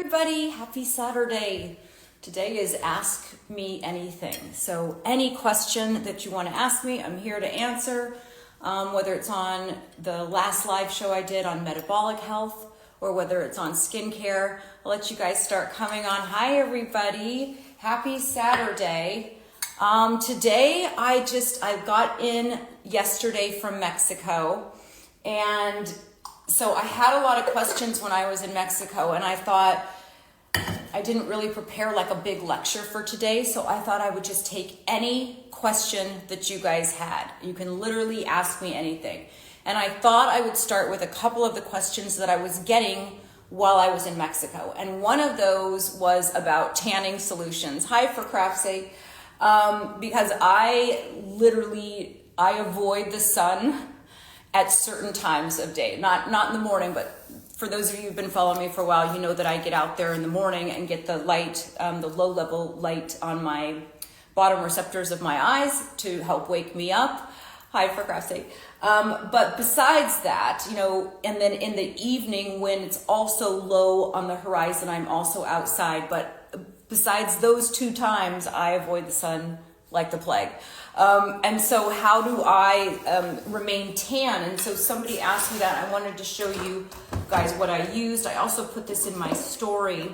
everybody, happy Saturday. Today is Ask Me Anything. So any question that you want to ask me, I'm here to answer, whether it's on the last live show I did on metabolic health or whether it's on skincare. I'll let you guys start coming on. Hi everybody, happy Saturday. Today I got in yesterday from Mexico, and so I had a lot of questions when I was in Mexico, and I thought I didn't really prepare like a big lecture for today, so I thought I would just take any question that you guys had. You can literally ask me anything. And I thought I would start with a couple of the questions that I was getting while I was in Mexico. And one of those was about tanning solutions. Hi, for craft's sake. Because I avoid the sun at certain times of day. Not in the morning, but for those of you who've been following me for a while, you know that I get out there in the morning and get the light, the low level light on my bottom receptors of my eyes to help wake me up. Hi, for craft's sake. But besides that, and then in the evening when it's also low on the horizon, I'm also outside. But besides those two times, I avoid the sun like the plague. And so how do I remain tan? And so somebody asked me that. I wanted to show you guys what I used. I also put this in my story.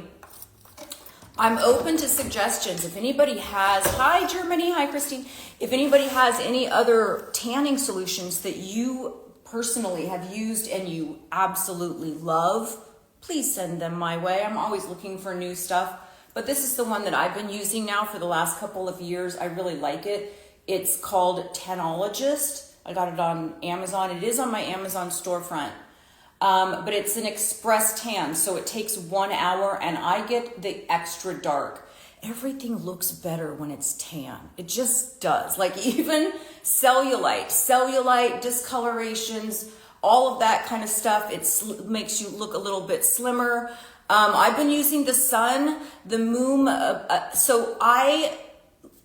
I'm open to suggestions. If anybody has, hi Germany, hi Christine. If anybody has any other tanning solutions that you personally have used and you absolutely love, please send them my way. I'm always looking for new stuff. But this is the one that I've been using now for the last couple of years. I really like it. It's called Gerontologist. I got it on Amazon. It is on my Amazon storefront. But it's an express tan, so it takes 1 hour, and I get the extra dark. Everything looks better when it's tan. It just does. Like even cellulite, discolorations, all of that kind of stuff. It makes you look a little bit slimmer. I've been using the sun, the moon. So I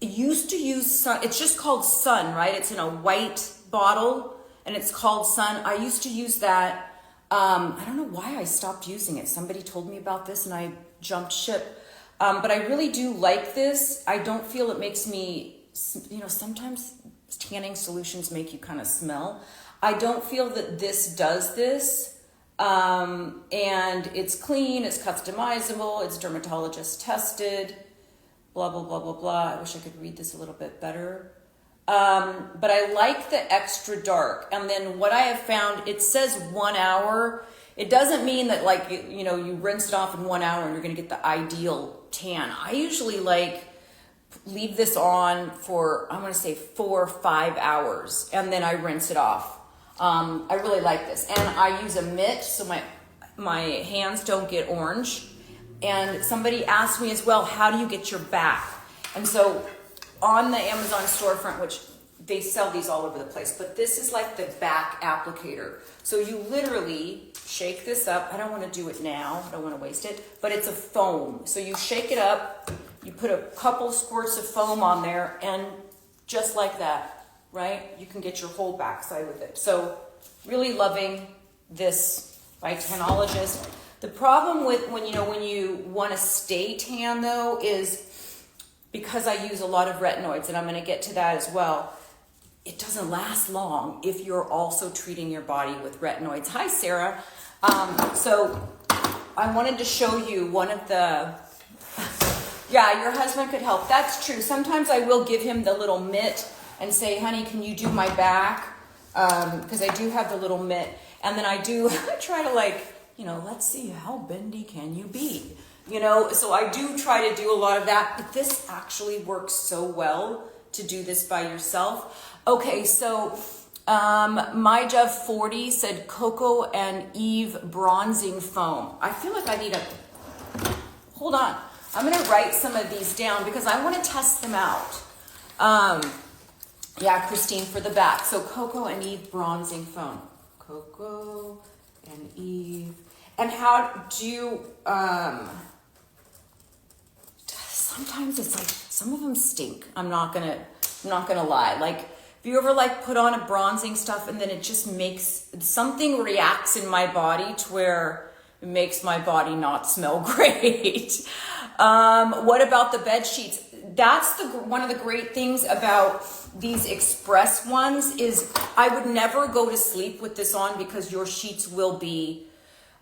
used to use sun. It's just called sun, right? It's in a white bottle and it's called sun. I used to use that. I don't know why I stopped using it. Somebody told me about this and I jumped ship. But I really do like this. I don't feel it makes me, sometimes tanning solutions make you kind of smell. I don't feel that this does this. And it's clean, it's customizable, it's dermatologist tested, blah, blah, blah, blah, blah. I wish I could read this a little bit better. But I like the extra dark. And then what I have found, it says 1 hour. It doesn't mean that you rinse it off in 1 hour and you're going to get the ideal tan. I usually leave this on for, I'm going to say 4 or 5 hours and then I rinse it off. I really like this, and I use a mitt so my hands don't get orange. And somebody asked me as well, how do you get your back? And so on the Amazon storefront, which they sell these all over the place, but this is like the back applicator. So you literally shake this up. I don't want to do it now. I don't want to waste it, but it's a foam. So you shake it up, you put a couple squirts of foam on there, and just like that, right? You can get your whole backside with it. So really loving this by Gerontologist. The problem with when you want to stay tan though is because I use a lot of retinoids, and I'm going to get to that as well. It doesn't last long if you're also treating your body with retinoids. Hi, Sarah. So I wanted to show you one of the, yeah, your husband could help. That's true. Sometimes I will give him the little mitt and say, honey, can you do my back? Because I do have the little mitt. And then I try to let's see, how bendy can you be? So I do try to do a lot of that, but this actually works so well to do this by yourself. Okay, so MyJev40 said Coco and Eve bronzing foam. I feel like I need hold on. I'm gonna write some of these down because I wanna test them out. Yeah, Christine, for the back. So Coco and Eve bronzing foam. Coco and Eve. And how do you, sometimes it's like, some of them stink. I'm not gonna lie. Like, if you ever put on a bronzing stuff and then it just makes, something reacts in my body to where It makes my body not smell great. What about the bed sheets? That's one of the great things about these express ones is I would never go to sleep with this on because your sheets will be,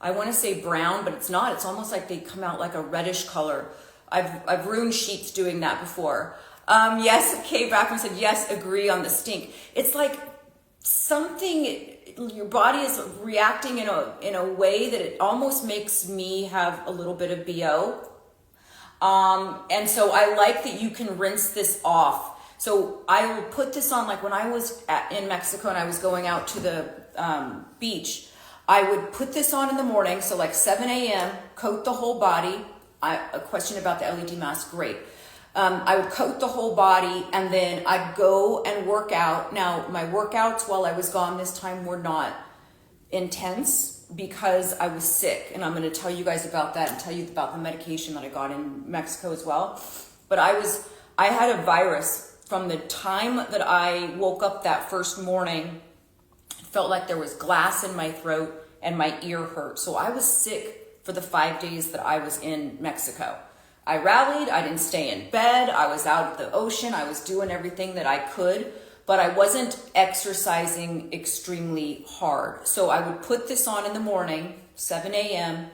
I want to say brown, but it's not. It's almost like they come out like a reddish color. I've ruined sheets doing that before. Yes, Kay Brackman said, yes, agree on the stink. It's like something, your body is reacting in a way that it almost makes me have a little bit of BO. And so I like that you can rinse this off. So I will put this on, like when I was in Mexico and I was going out to the beach, I would put this on in the morning. So like 7 a.m., coat the whole body. A question about the LED mask, great. I would coat the whole body and then I'd go and work out. Now, my workouts while I was gone this time were not intense because I was sick. And I'm going to tell you guys about that and tell you about the medication that I got in Mexico as well. But I had a virus from the time that I woke up that first morning. It felt like there was glass in my throat and my ear hurt. So I was sick for the 5 days that I was in Mexico. I rallied, I didn't stay in bed, I was out at the ocean, I was doing everything that I could, but I wasn't exercising extremely hard. So I would put this on in the morning, 7 a.m.,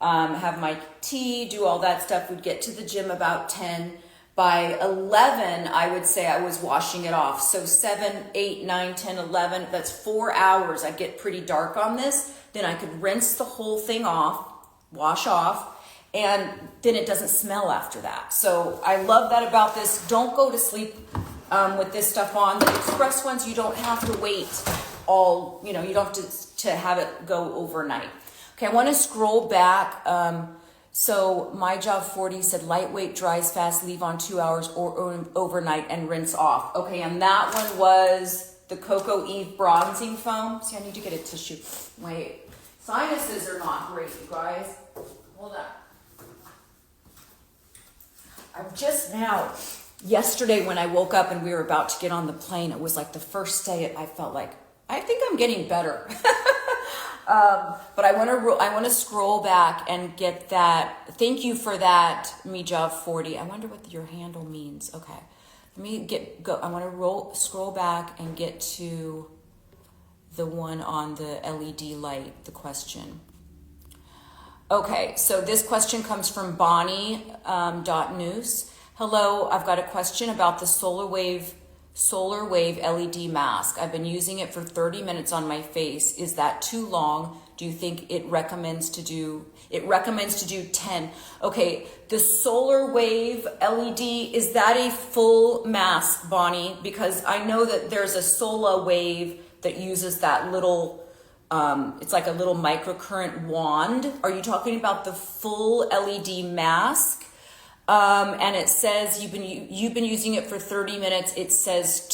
have my tea, do all that stuff. We'd get to the gym about 10. By 11, I would say I was washing it off. So 7, 8, 9, 10, 11, that's 4 hours. I'd get pretty dark on this. Then I could rinse the whole thing off, wash off, and then it doesn't smell after that. So I love that about this. Don't go to sleep with this stuff on. The express ones, you don't have to wait you don't have to have it go overnight. Okay, I want to scroll back. So my job 40 said lightweight, dries fast, leave on 2 hours or overnight and rinse off. Okay, and that one was the Cocoa Eve bronzing foam. See, I need to get a tissue. Wait, sinuses are not great, you guys. Hold on. I'm just now, yesterday when I woke up and we were about to get on the plane, it was like the first day I felt like, I think I'm getting better. But I want to scroll back and get that. Thank you for that, MeJob40. I wonder what your handle means. Okay, let me go. I want to scroll back and get to the one on the LED light. The question. Okay, so this question comes from Bonnie.News. Hello, I've got a question about the Solar Wave LED mask. I've been using it for 30 minutes on my face. Is that too long? Do you think it recommends to do 10? Okay, the Solar Wave LED, is that a full mask, Bonnie? Because I know that there's a Solar Wave that uses that little, it's like a little microcurrent wand. Are you talking about the full LED mask? And it says you've been using it for 30 minutes. It says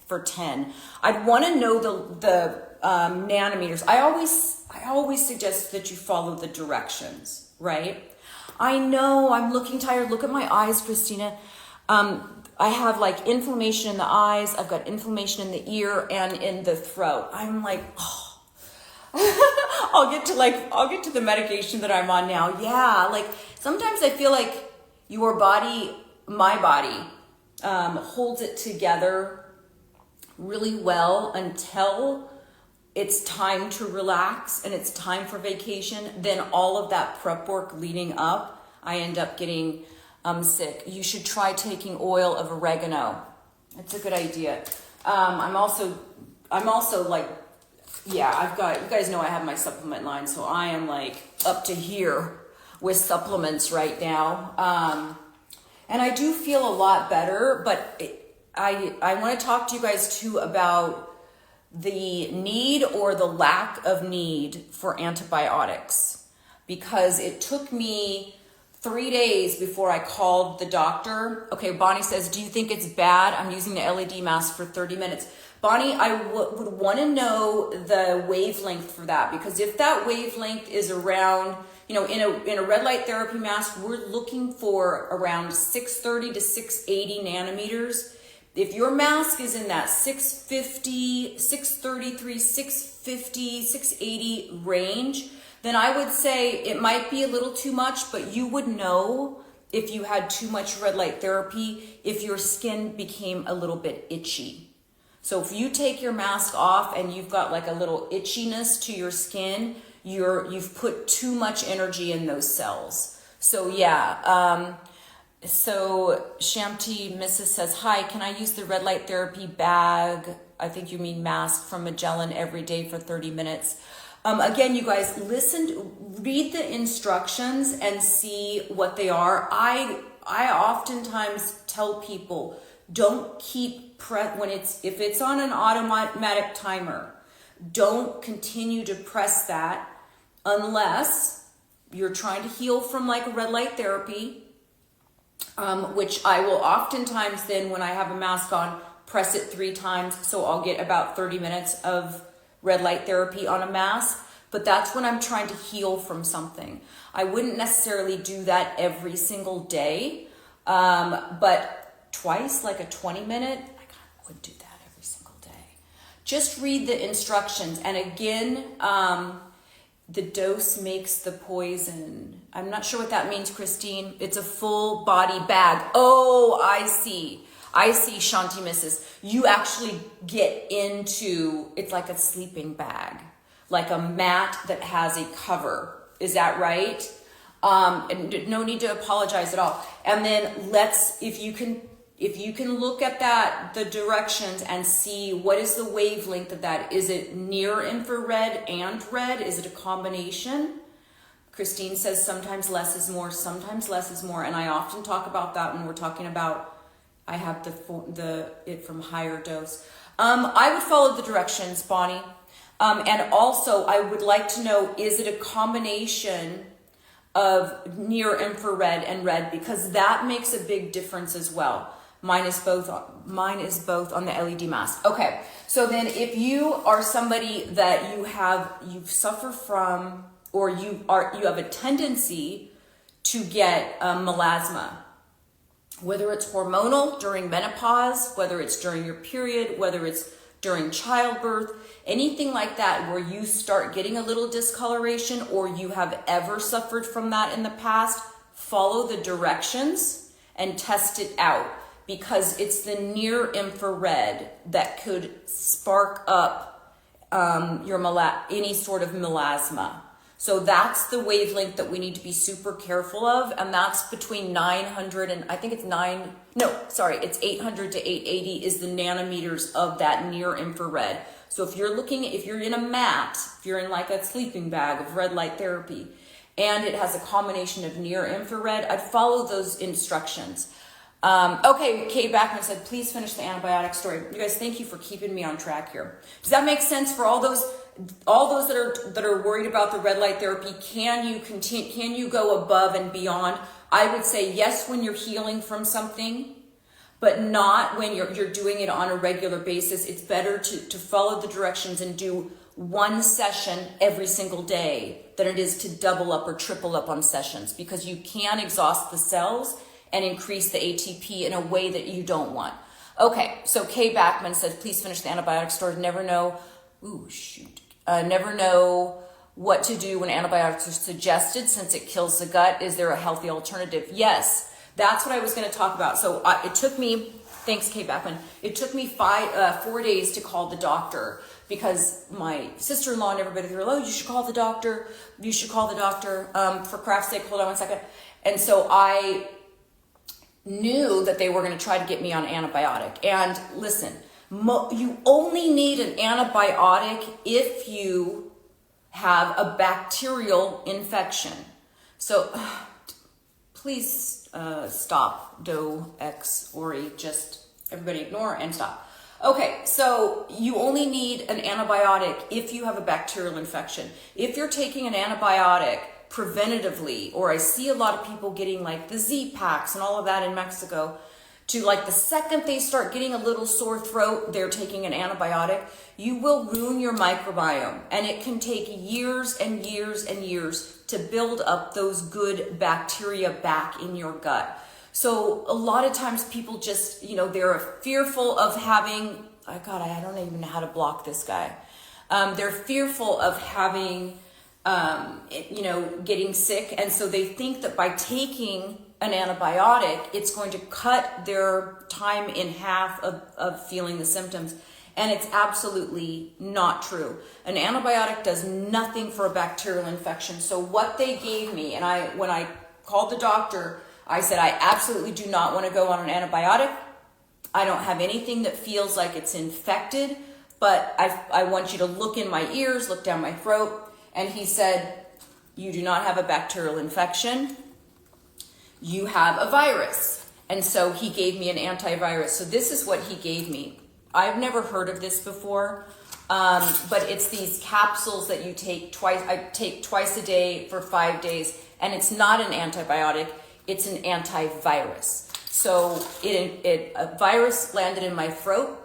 for 10. I'd want to know the nanometers. I always suggest that you follow the directions, right? I know I'm looking tired. Look at my eyes, Christina. I have like inflammation in the eyes. I've got inflammation in the ear and in the throat. I'm like, oh. I'll get to the medication that I'm on now. Yeah, like sometimes I feel like my body, holds it together really well until it's time to relax and it's time for vacation. Then all of that prep work leading up, I end up getting sick. You should try taking oil of oregano. It's a good idea. I'm also like, yeah, you guys know I have my supplement line, so I am like up to here with supplements right now. And I do feel a lot better, but I want to talk to you guys too about the need or the lack of need for antibiotics, because it took me 3 days before I called the doctor. Okay, Bonnie says, do you think it's bad? I'm using the LED mask for 30 minutes. Bonnie, I would want to know the wavelength for that, because if that wavelength is around, in a red light therapy mask, we're looking for around 630 to 680 nanometers. If your mask is in that 650, 633, 650, 680 range, then I would say it might be a little too much, but you would know if you had too much red light therapy if your skin became a little bit itchy. So if you take your mask off and you've got like a little itchiness to your skin, you've put too much energy in those cells. So yeah, so Shamti Mrs. says, hi, can I use the red light therapy bag? I think you mean mask from Magellan every day for 30 minutes. Again, you guys, read the instructions and see what they are. I oftentimes tell people, don't keep if it's on an automatic timer, don't continue to press that unless you're trying to heal from like red light therapy, which I will oftentimes then, when I have a mask on, press it 3 times. So I'll get about 30 minutes of red light therapy on a mask, but that's when I'm trying to heal from something. I wouldn't necessarily do that every single day, but twice, like a 20-minute, I would do that every single day. Just read the instructions. And again, the dose makes the poison. I'm not sure what that means, Christine. It's a full body bag. Oh, I see, Shanti Mrs. You actually get into, it's like a sleeping bag, like a mat that has a cover. Is that right? And no need to apologize at all. And then if you can look at the directions and see what is the wavelength of that. Is it near infrared and red? Is it a combination? Christine says sometimes less is more, sometimes less is more. And I often talk about that when we're talking about, I have it from higher dose. I would follow the directions, Bonnie. And also I would like to know, is it a combination of near infrared and red? Because that makes a big difference as well. Mine is both on the LED mask. Okay, so then if you are somebody that you suffer from, or you have a tendency to get melasma, whether it's hormonal during menopause, whether it's during your period, whether it's during childbirth, anything like that where you start getting a little discoloration, or you have ever suffered from that in the past, follow the directions and test it out, because it's the near infrared that could spark up any sort of melasma. So that's the wavelength that we need to be super careful of, and that's between 900 and I think it's 800 to 880 is the nanometers of that near infrared. So if you're in a mat, if you're in like a sleeping bag of red light therapy, and it has a combination of near infrared, I'd follow those instructions. Okay, Kay Backman said, please finish the antibiotic story. You guys, thank you for keeping me on track here. Does that make sense for all those that are worried about the red light therapy? Can you go above and beyond? I would say yes when you're healing from something, but not when you're doing it on a regular basis. It's better to follow the directions and do one session every single day than it is to double up or triple up on sessions, because you can exhaust the cells and increase the ATP in a way that you don't want. Okay, so Kay Backman says, please finish the antibiotic story. Never know what to do when antibiotics are suggested since it kills the gut. Is there a healthy alternative? Yes, that's what I was gonna talk about. So it took me, thanks Kay Backman, it took me 4 days to call the doctor, because my sister-in-law and everybody, they were like, oh, you should call the doctor. For craft's sake, hold on one second. And so I knew that they were going to try to get me on antibiotic. And listen, you only need an antibiotic if you have a bacterial infection. So please stop, Do, X, Ori, just everybody ignore and stop. Okay, so you only need an antibiotic if you have a bacterial infection. If you're taking an antibiotic preventatively, or I see a lot of people getting like the Z-Packs and all of that in Mexico, to like the second they start getting a little sore throat, they're taking an antibiotic, you will ruin your microbiome. And it can take years and years and years to build up those good bacteria back in your gut. So a lot of times people just, they're fearful of having, I don't even know how to block this guy. They're fearful of having getting sick. And so they think that by taking an antibiotic, it's going to cut their time in half of feeling the symptoms. And it's absolutely not true. An antibiotic does nothing for a bacterial infection. So what they gave me, and when I called the doctor, I said, I absolutely do not want to go on an antibiotic. I don't have anything that feels like it's infected, but I want you to look in my ears, look down my throat. And he said, you do not have a bacterial infection. You have a virus. And so he gave me an antivirus. So this is what he gave me. I've never heard of this before, but it's these capsules that you take twice. I take twice a day for 5 days, and it's not an antibiotic, it's an antivirus. So a virus landed in my throat,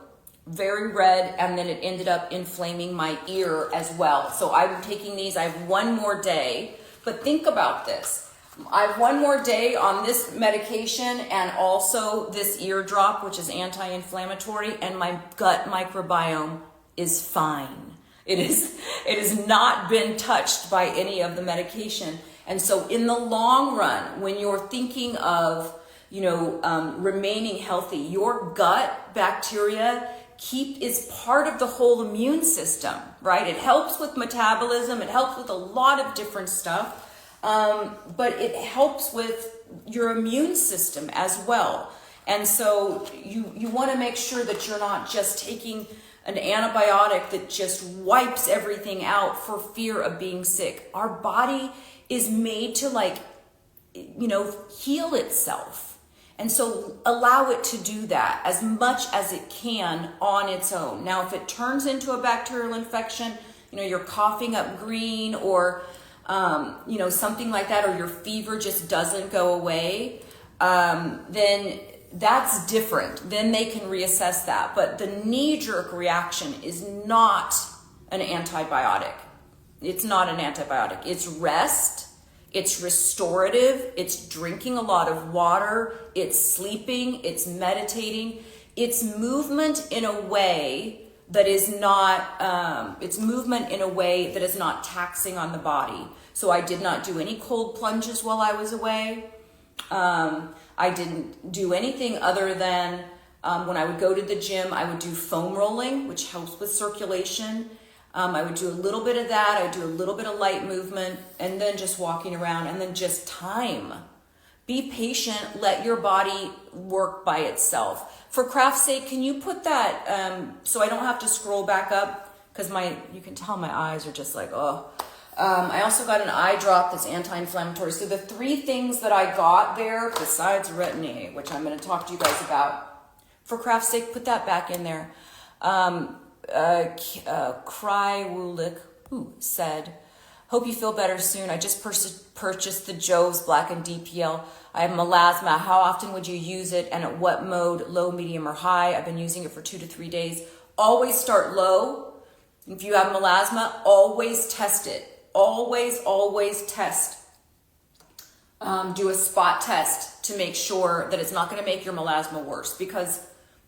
very red, and then it ended up inflaming my ear as well. So I'm taking these, I have one more day, but think about this. I have one more day on this medication and also this ear drop, which is anti-inflammatory, and my gut microbiome is fine. It has not been touched by any of the medication. And so in the long run, when you're thinking of, remaining healthy, your gut bacteria is part of the whole immune system, right? It helps with metabolism. It helps with a lot of different stuff. But it helps with your immune system as well. And so you want to make sure that you're not just taking an antibiotic that just wipes everything out for fear of being sick. Our body is made to heal itself. And so allow it to do that as much as it can on its own. Now, if it turns into a bacterial infection, you're coughing up green or something like that, or your fever just doesn't go away, then that's different. Then they can reassess that. But the knee-jerk reaction is not an antibiotic. It's not an antibiotic. It's rest. It's restorative. It's drinking a lot of water. It's sleeping. It's meditating. It's movement in a way that is not taxing on the body. So I did not do any cold plunges while I was away. I didn't do anything other than when I would go to the gym, I would do foam rolling, which helps with circulation. I would do a little bit of that. I would do a little bit of light movement, and then just walking around, and then just time. Be patient. Let your body work by itself. For craft's sake, can you put that, so I don't have to scroll back up, because you can tell my eyes are just like, oh. I also got an eye drop that's anti-inflammatory. So the 3 things that I got there, besides Retin-A, which I'm going to talk to you guys about, for craft's sake, put that back in there. Krywulik said, hope you feel better soon. I just purchased the Joe's Black and DPL. I have melasma. How often would you use it, and at what mode, low, medium, or high? I've been using it for 2 to 3 days. Always start low. If you have melasma, always test it. Always test. Do a spot test to make sure that it's not going to make your melasma worse, because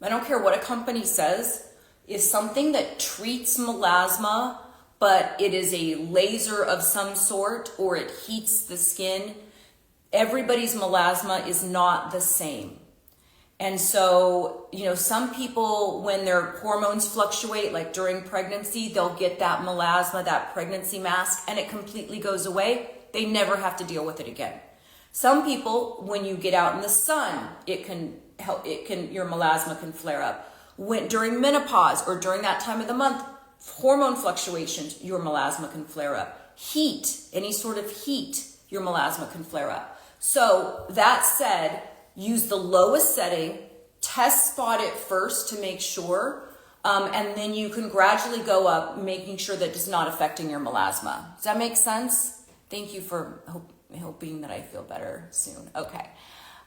I don't care what a company says, is something that treats melasma, but it is a laser of some sort, or it heats the skin. Everybody's melasma is not the same. And so, some people, when their hormones fluctuate, like during pregnancy, they'll get that melasma, that pregnancy mask, and it completely goes away. They never have to deal with it again. Some people, when you get out in the sun, your melasma can flare up. During menopause or during that time of the month, hormone fluctuations, your melasma can flare up. Heat, any sort of heat, your melasma can flare up. So that said, use the lowest setting, test spot it first to make sure, and then you can gradually go up, making sure that it's not affecting your melasma. Does that make sense? Thank you for hoping that I feel better soon. Okay.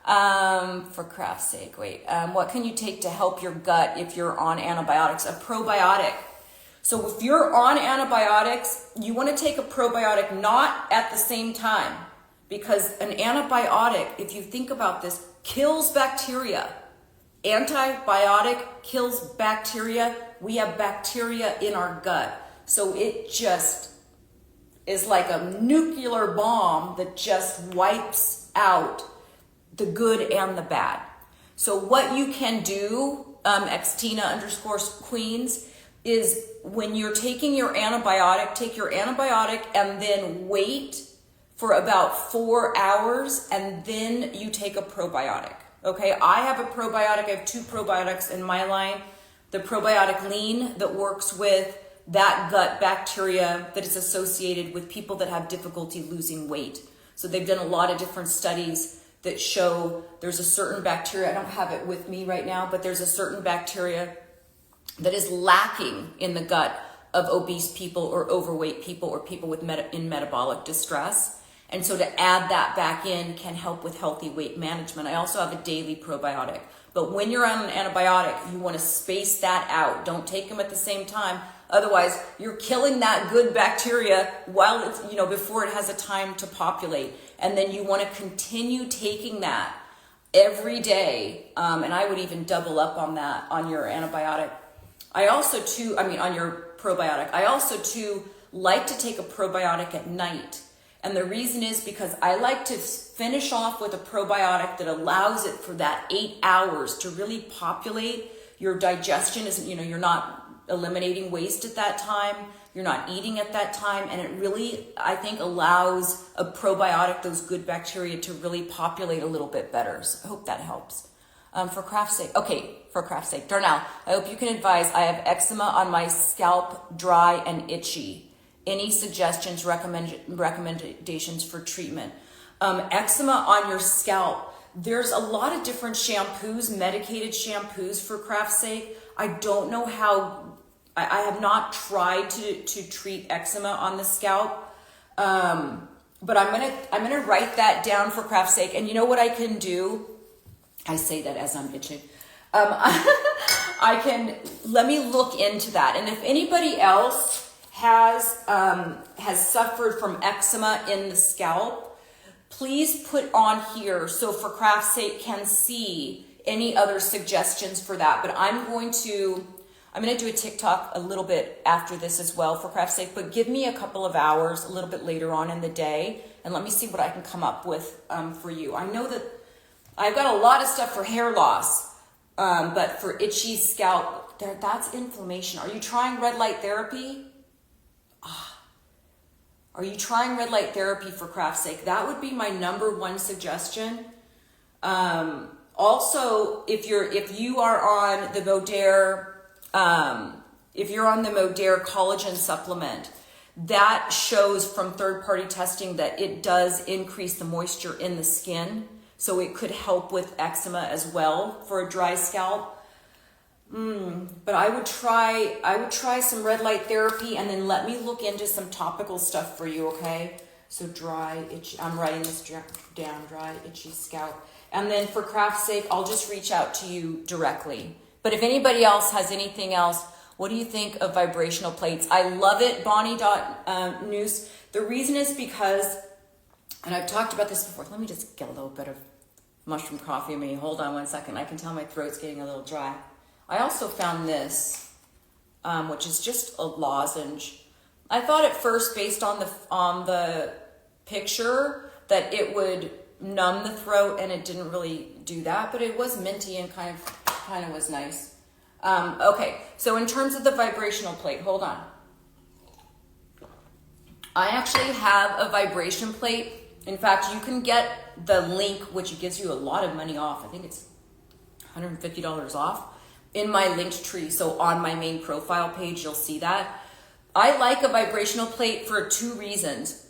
For craft's sake, what can you take to help your gut if you're on antibiotics? A probiotic. So if you're on antibiotics, you want to take a probiotic not at the same time, because an antibiotic, if you think about this, kills bacteria. Antibiotic kills bacteria. We have bacteria in our gut. So it just is like a nuclear bomb that just wipes out the good and the bad. So what you can do, Xtina_Queens, is when you're taking your antibiotic, take your antibiotic and then wait for about 4 hours, and then you take a probiotic. Okay, I have a probiotic. I have 2 probiotics in my line. The probiotic lean that works with that gut bacteria that is associated with people that have difficulty losing weight. So they've done a lot of different studies that show there's a certain bacteria, I don't have it with me right now, but there's a certain bacteria that is lacking in the gut of obese people or overweight people or people with in metabolic distress. And so to add that back in can help with healthy weight management. I also have a daily probiotic. But when you're on an antibiotic, you want to space that out. Don't take them at the same time. Otherwise, you're killing that good bacteria while it's, before it has a time to populate. And then you want to continue taking that every day. And I would even double up on that on your antibiotic. On your probiotic. I also too like to take a probiotic at night. And the reason is because I like to finish off with a probiotic that allows it for that 8 hours to really populate. Your digestion isn't, you're not eliminating waste at that time. You're not eating at that time. And it really, I think, allows a probiotic, those good bacteria, to really populate a little bit better. So I hope that helps. For craft's sake, Darnell, I hope you can advise. I have eczema on my scalp, dry and itchy. Any suggestions, recommendations for treatment? Eczema on your scalp. There's a lot of different shampoos, medicated shampoos for craft's sake. I don't know how, I have not tried to treat eczema on the scalp. But I'm gonna write that down for craft's sake. And you know what I can do? I say that as I'm itching. Let me look into that. And if anybody else has suffered from eczema in the scalp, please put on here so for craft's sake can see any other suggestions for that. But I'm going to do a TikTok a little bit after this as well for craft's sake, but give me a couple of hours a little bit later on in the day and let me see what I can come up with for you. I know that I've got a lot of stuff for hair loss, but for itchy scalp, that's inflammation. Are you trying red light therapy? Are you trying red light therapy for craft's sake? That would be my number one suggestion. Also, if you are on the Modere, if you're on the Modere collagen supplement, that shows from third-party testing that it does increase the moisture in the skin. So it could help with eczema as well for a dry scalp. But I would try some red light therapy and then let me look into some topical stuff for you, okay? So dry, itchy, I'm writing this down, dry, itchy scalp. And then for craft's sake, I'll just reach out to you directly. But if anybody else has anything else, what do you think of vibrational plates? I love it, Bonnie.News. The reason is because, and I've talked about this before, let me just get a little bit of mushroom coffee in me. Hold on one second. I can tell my throat's getting a little dry. I also found this, which is just a lozenge. I thought at first, based on the picture, that it would numb the throat, and it didn't really do that. But it was minty and kind of was nice. Okay, so in terms of the vibrational plate, hold on. I actually have a vibration plate. In fact, you can get the link, which gives you a lot of money off. I think it's $150 off in my linked tree. So on my main profile page, you'll see that. I like a vibrational plate for 2 reasons.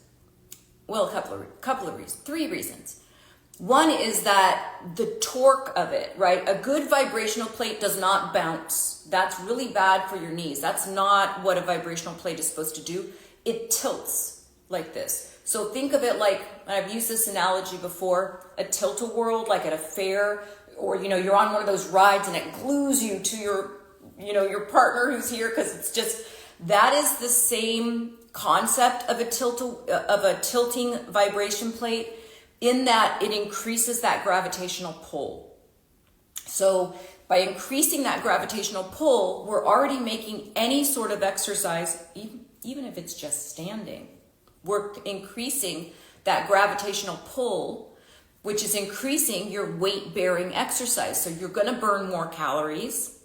Well, a couple of reasons, 3 reasons. One is that the torque of it, right? A good vibrational plate does not bounce. That's really bad for your knees. That's not what a vibrational plate is supposed to do. It tilts like this. So think of it like, I've used this analogy before, a tilt-a-whirl, like at a fair, or you're on one of those rides and it glues you to your partner who's here, because it's just, that is the same concept of a tilting vibration plate, in that it increases that gravitational pull. So by increasing that gravitational pull, we're already making any sort of exercise, even if it's just standing, we're increasing that gravitational pull, which is increasing your weight-bearing exercise. So you're going to burn more calories.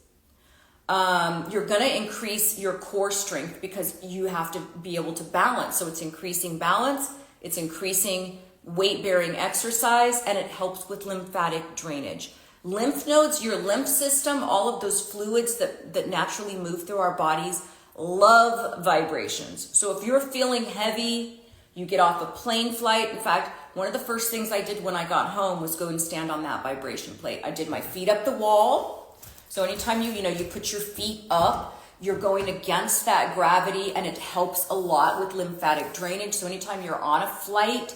You're going to increase your core strength because you have to be able to balance. So it's increasing balance, it's increasing weight-bearing exercise, and it helps with lymphatic drainage. Lymph nodes, your lymph system, all of those fluids that naturally move through our bodies love vibrations. So if you're feeling heavy, you get off a plane flight. In fact, one of the first things I did when I got home was go and stand on that vibration plate. I did my feet up the wall. So anytime you put your feet up, you're going against that gravity, and it helps a lot with lymphatic drainage. So anytime you're on a flight,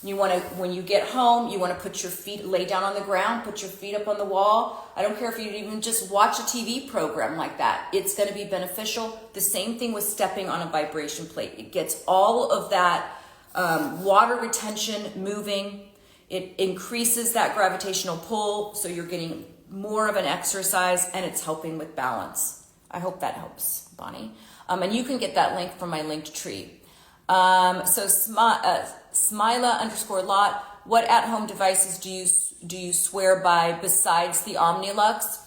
when you get home, you want to put your feet, lay down on the ground, put your feet up on the wall. I don't care if you even just watch a TV program like that. It's going to be beneficial. The same thing with stepping on a vibration plate. It gets all of that water retention moving. It increases that gravitational pull, so you're getting more of an exercise, and it's helping with balance. I hope that helps, Bonnie. And you can get that link from my linked tree. So Smila_Lot, what at-home devices do you swear by besides the Omnilux?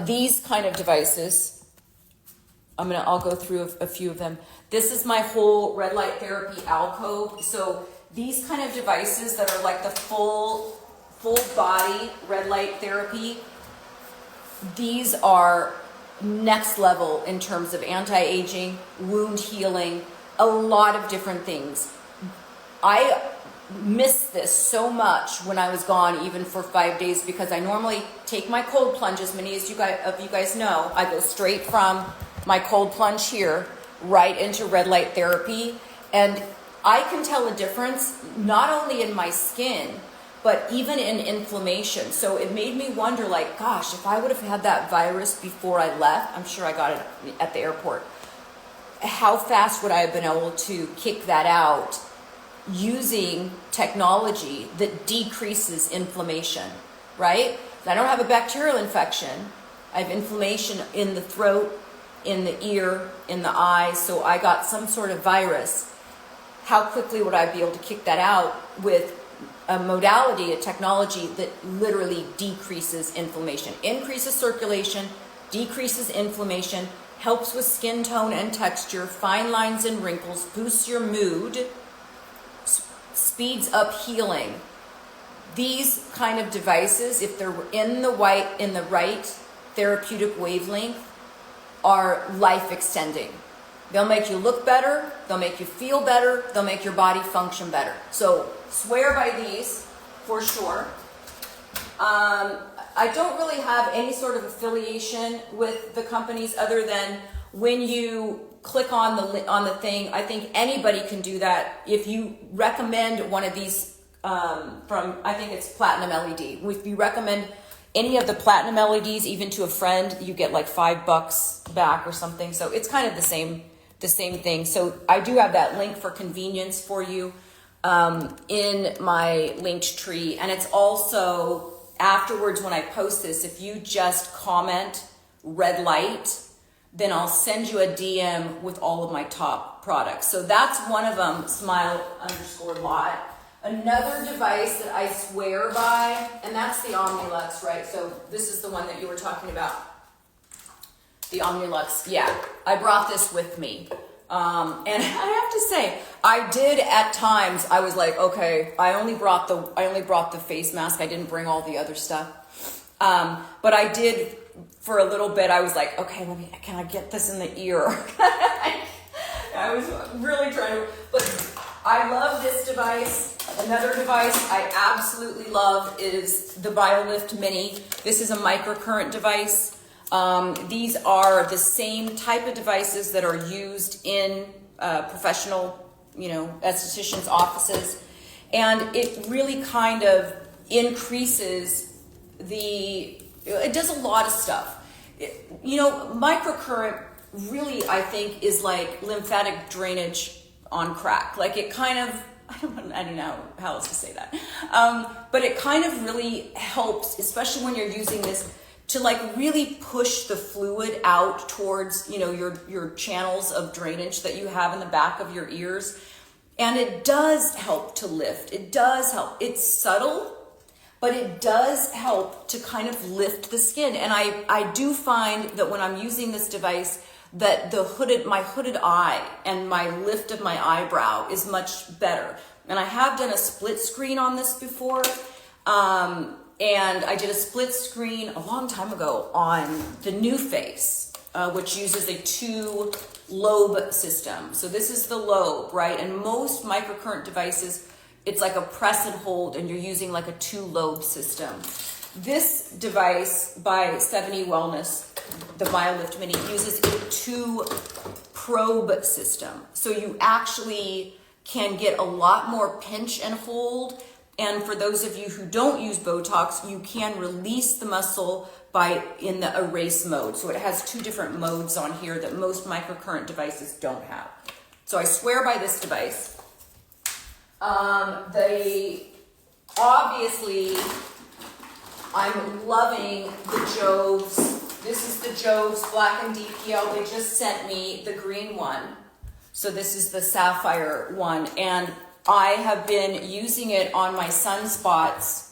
These kind of devices, I'll go through a few of them. This is my whole red light therapy alcove. So these kind of devices that are like the full body red light therapy, these are next level in terms of anti-aging, wound healing, a lot of different things. I missed this so much when I was gone, even for 5 days, because I normally take my cold plunge, as many as you guys know. I go straight from my cold plunge here right into red light therapy, and I can tell a difference not only in my skin, but even in inflammation. So it made me wonder, like, gosh, if I would have had that virus before I left, I'm sure I got it at the airport, how fast would I have been able to kick that out using technology that decreases inflammation, right? I don't have a bacterial infection. I have inflammation in the throat, in the ear, in the eyes, so I got some sort of virus. How quickly would I be able to kick that out with a modality, a technology that literally decreases inflammation, increases circulation, decreases inflammation, helps with skin tone and texture, fine lines and wrinkles, boosts your mood, speeds up healing. These kind of devices, if they're in the right therapeutic wavelength, are life extending. They'll make you look better, they'll make you feel better, they'll make your body function better. So swear by these for sure. I don't really have any sort of affiliation with the companies other than when you click on the thing. I think anybody can do that. If you recommend one of these from, I think it's Platinum LED. If you recommend any of the Platinum LEDs even to a friend, you get like $5 back or something. So it's kind of the same thing. So I do have that link for convenience for you in my linked tree, and it's also afterwards when I post this, if you just comment red light, then I'll send you a DM with all of my top products. So that's one of them, Smile_Lot. Another device that I swear by, and that's the Omnilux, right? So this is the one that you were talking about. The Omnilux, yeah. I brought this with me. And I have to say, I did at times, I was like, okay, I only brought the face mask. I didn't bring all the other stuff. But I did, for a little bit, I was like, okay, can I get this in the ear? I was really trying to, but I love this device. Another device I absolutely love is the BioLift Mini. This is a microcurrent device. These are the same type of devices that are used in professional, estheticians' offices. And it really kind of increases it does a lot of stuff. Microcurrent really, I think, is like lymphatic drainage on crack. Like it kind of, I don't know how else to say that. But it kind of really helps, especially when you're using this, to like really push the fluid out towards, you know, your channels of drainage that you have in the back of your ears. And it does help to lift. It does help. It's subtle, but it does help to kind of lift the skin. And I do find that when I'm using this device, that my hooded eye and my lift of my eyebrow is much better. And I have done a split screen on this before. And I did a split screen a long time ago on the new face, which uses a 2-lobe system. So this is the lobe, right? And most microcurrent devices, it's like a press and hold, and you're using like a 2-lobe system. This device by 70 Wellness, the BioLift Mini, uses a 2-probe system. So you actually can get a lot more pinch and hold. And for those of you who don't use Botox, you can release the muscle in the erase mode. So it has 2 different modes on here that most microcurrent devices don't have. So I swear by this device. Obviously, I'm loving the Joves. This is the Joves Black and DPL. They just sent me the green one. So this is the sapphire one. And I have been using it on my sunspots,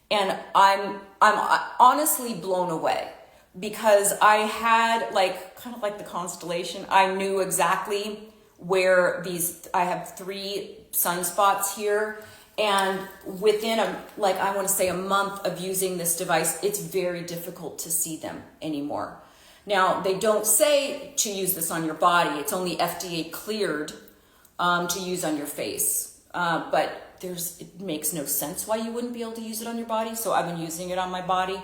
and I'm honestly blown away, because I had kind of like the constellation. I knew exactly where I have 3 sunspots here, and within I want to say a month of using this device, it's very difficult to see them anymore. Now, they don't say to use this on your body. It's only FDA cleared to use on your face. But it makes no sense why you wouldn't be able to use it on your body. So I've been using it on my body.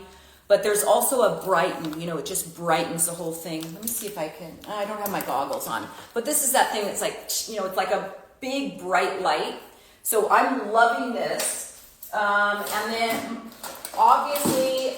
But there's also a brighten, it just brightens the whole thing. Let me see if I don't have my goggles on. But this is that thing that's like, it's like a big bright light. So I'm loving this. And then obviously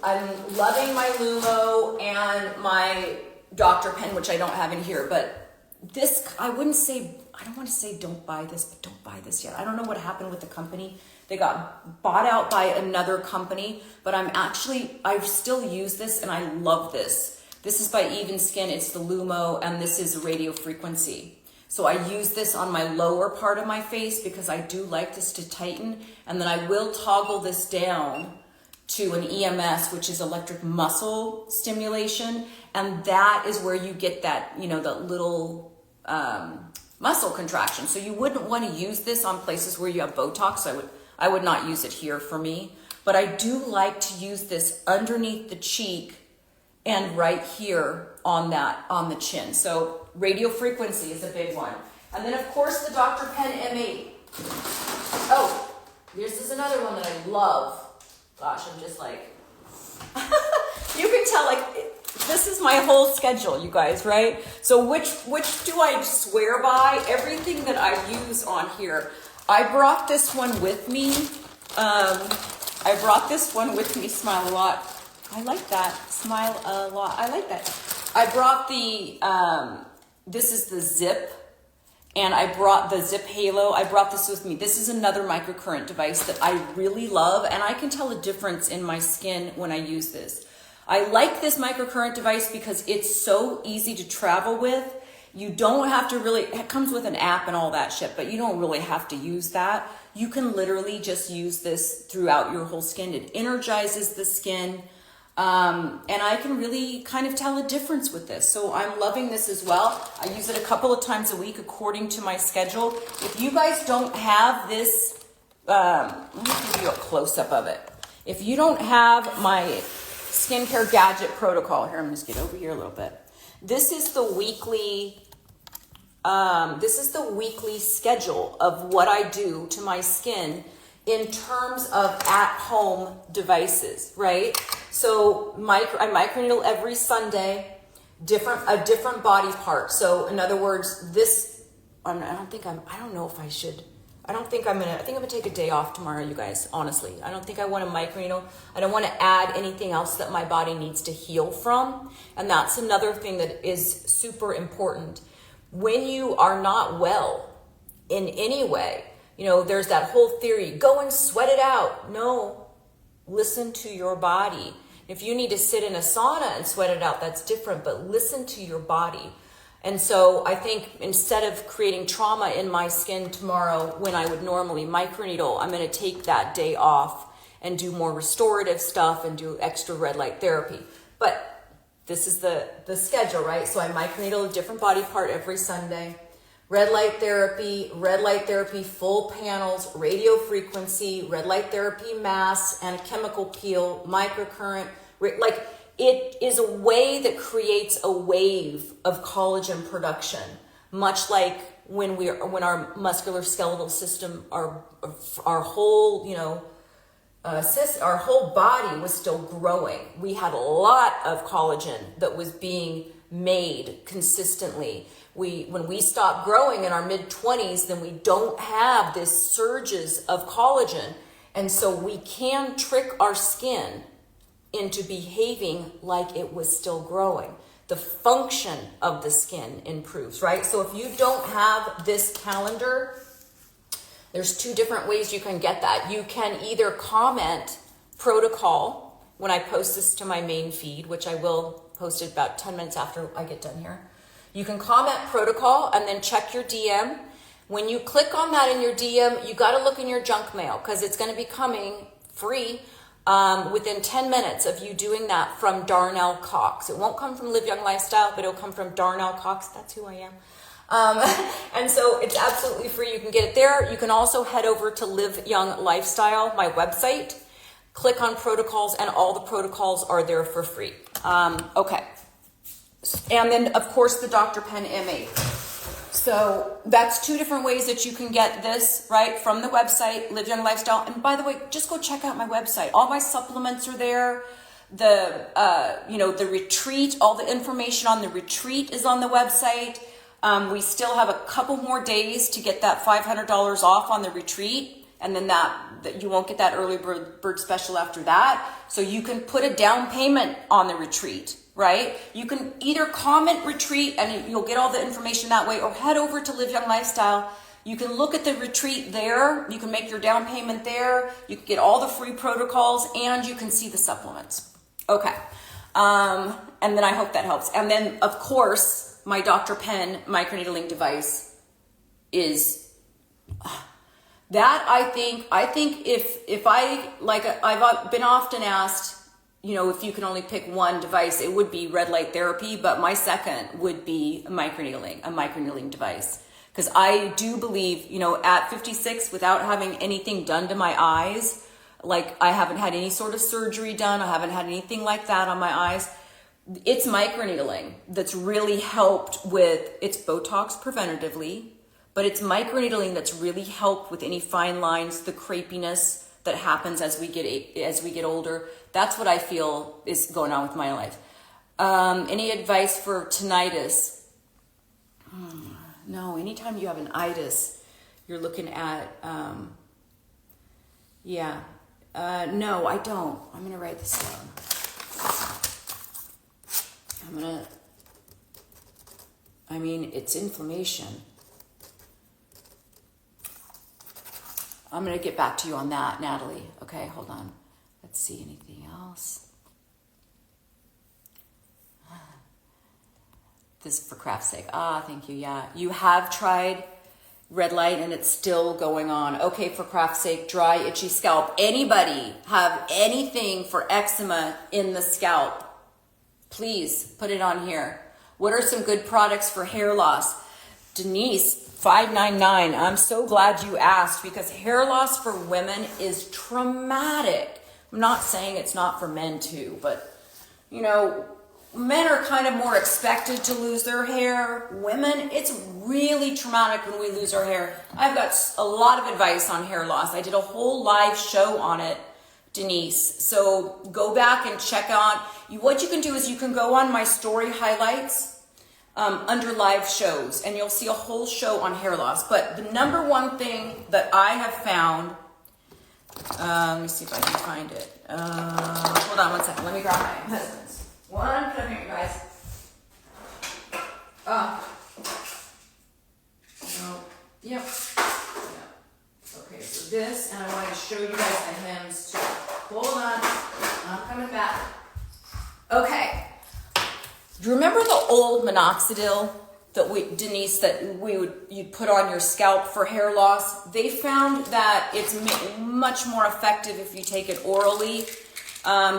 I'm loving my Lumo and my Dr. Pen, which I don't have in here, but this, I don't want to say don't buy this, but don't buy this yet. I don't know what happened with the company. They got bought out by another company, but I still use this and I love this. This is by Even Skin. It's the Lumo, and this is radio frequency. So I use this on my lower part of my face because I do like this to tighten. And then I will toggle this down to an EMS, which is electric muscle stimulation. And that is where you get that, that little muscle contraction. So you wouldn't want to use this on places where you have Botox. I would not use it here for me. But I do like to use this underneath the cheek and right here on the chin. So radio frequency is a big one. And then of course the Dr. Pen M8. Oh, this is another one that I love. Gosh, I'm just like, you can tell this is my whole schedule, you guys, right? So which do I swear by? Everything that I use on here. I brought this one with me. Smile a lot. I like that. Smile a lot. I like that. I brought this is the Zip, and I brought the Zip Halo. I brought this with me. This is another microcurrent device that I really love, and I can tell a difference in my skin when I use this. I like this microcurrent device because it's so easy to travel with. You don't have to it comes with an app and all that shit, but you don't really have to use that. You can literally just use this throughout your whole skin. It energizes the skin. And I can really kind of tell a difference with this. So I'm loving this as well. I use it a couple of times a week according to my schedule. If you guys don't have this, let me give you a close-up of it. If you don't have my skincare gadget protocol, here, I'm going to get over here a little bit. This is the weekly schedule of what I do to my skin in terms of at-home devices, right? So I microneedle every Sunday, a different body part. So in other words, I think I'm gonna take a day off tomorrow, you guys, honestly. I don't think I want to microneedle. I don't want to add anything else that my body needs to heal from. And that's another thing that is super important. When you are not well in any way, there's that whole theory, go and sweat it out. No, Listen to your body. If you need to sit in a sauna and sweat it out, that's different, but listen to your body. And so I think instead of creating trauma in my skin tomorrow when I would normally microneedle, I'm going to take that day off and do more restorative stuff and do extra red light therapy. But this is the schedule, right? So I microneedle a different body part every Sunday. Red light therapy, full panels, radio frequency, red light therapy mask, and a chemical peel, microcurrent. Like, it is a way that creates a wave of collagen production, much like when our muscular skeletal system, our whole, our whole body was still growing. We had a lot of collagen that was being made consistently. When we stop growing in our mid-20s, then we don't have this surges of collagen. And so we can trick our skin into behaving like it was still growing. The function of the skin improves, right? So if you don't have this calendar, there's two different ways you can get that. You can either comment protocol when I post this to my main feed, which I will post it about 10 minutes after I get done here. You can comment protocol and then check your DM. When you click on that in your DM, you got to look in your junk mail because it's going to be coming free within 10 minutes of you doing that from Darnell Cox. It won't come from Live Young Lifestyle, but it'll come from Darnell Cox. That's who I am. And so it's absolutely free. You can get it there. You can also head over to Live Young Lifestyle, my website, click on protocols, and all the protocols are there for free. Okay. And then, of course, the Dr. Penn M8. So that's two different ways that you can get this, right, from the website, Live Young Lifestyle. And by the way, just go check out my website. All my supplements are there. The retreat, all the information on the retreat is on the website. We still have a couple more days to get that $500 off on the retreat. And then that you won't get that early bird special after that. So you can put a down payment on the retreat, right? You can either comment retreat and you'll get all the information that way, or head over to Live Young Lifestyle. You can look at the retreat there. You can make your down payment there. You can get all the free protocols and you can see the supplements. Okay. And then I hope that helps. And then, of course, my Dr. Penn microneedling device is... That I think if I've been often asked, if you can only pick one device, it would be red light therapy, but my second would be a microneedling device. Because I do believe, at 56, without having anything done to my eyes, like I haven't had any sort of surgery done, I haven't had anything like that on my eyes, it's microneedling that's really helped with, it's Botox preventatively, but it's microneedling that's really helped with any fine lines, the crepiness that happens as we get older. That's what I feel is going on with my life. Any advice for tinnitus? No, anytime you have an itis, you're looking at, no, I don't. I'm going to write this down. It's inflammation. I'm going to get back to you on that, Natalie. Okay, hold on. Let's see, anything else? This is for craft's sake. Thank you, yeah. You have tried red light and it's still going on. Okay, for craft's sake, dry, itchy scalp. Anybody have anything for eczema in the scalp? Please put it on here. What are some good products for hair loss? Denise, 599. I'm so glad you asked because hair loss for women is traumatic. I'm not saying it's not for men too, but men are kind of more expected to lose their hair. Women, it's really traumatic when we lose our hair. I've got a lot of advice on hair loss. I did a whole live show on it, Denise. So go back and check on. What you can do is you can go on my story highlights under live shows, and you'll see a whole show on hair loss. But the number one thing that I have found, let me see if I can find it. Hold on one second. Let me grab my husband's. One, come here, you guys. No. Yep. Okay, so this, and I want to show you guys the hems too. Hold on. I'm coming back. Okay. Do you remember the old minoxidil that you'd put on your scalp for hair loss? They found that it's much more effective if you take it orally.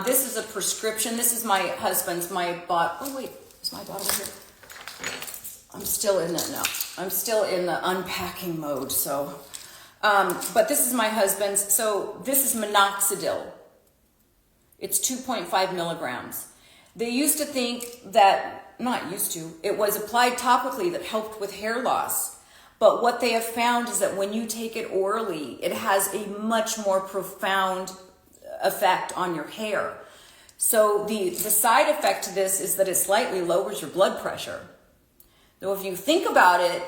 This is a prescription. This is my husband's. Oh wait, is my bottle here? I'm still in it now. I'm still in the unpacking mode. So, but this is my husband's. So this is minoxidil. It's 2.5 milligrams. They used to think that, not used to, it was applied topically that helped with hair loss. But what they have found is that when you take it orally, it has a much more profound effect on your hair. So the side effect to this is that it slightly lowers your blood pressure. Though if you think about it,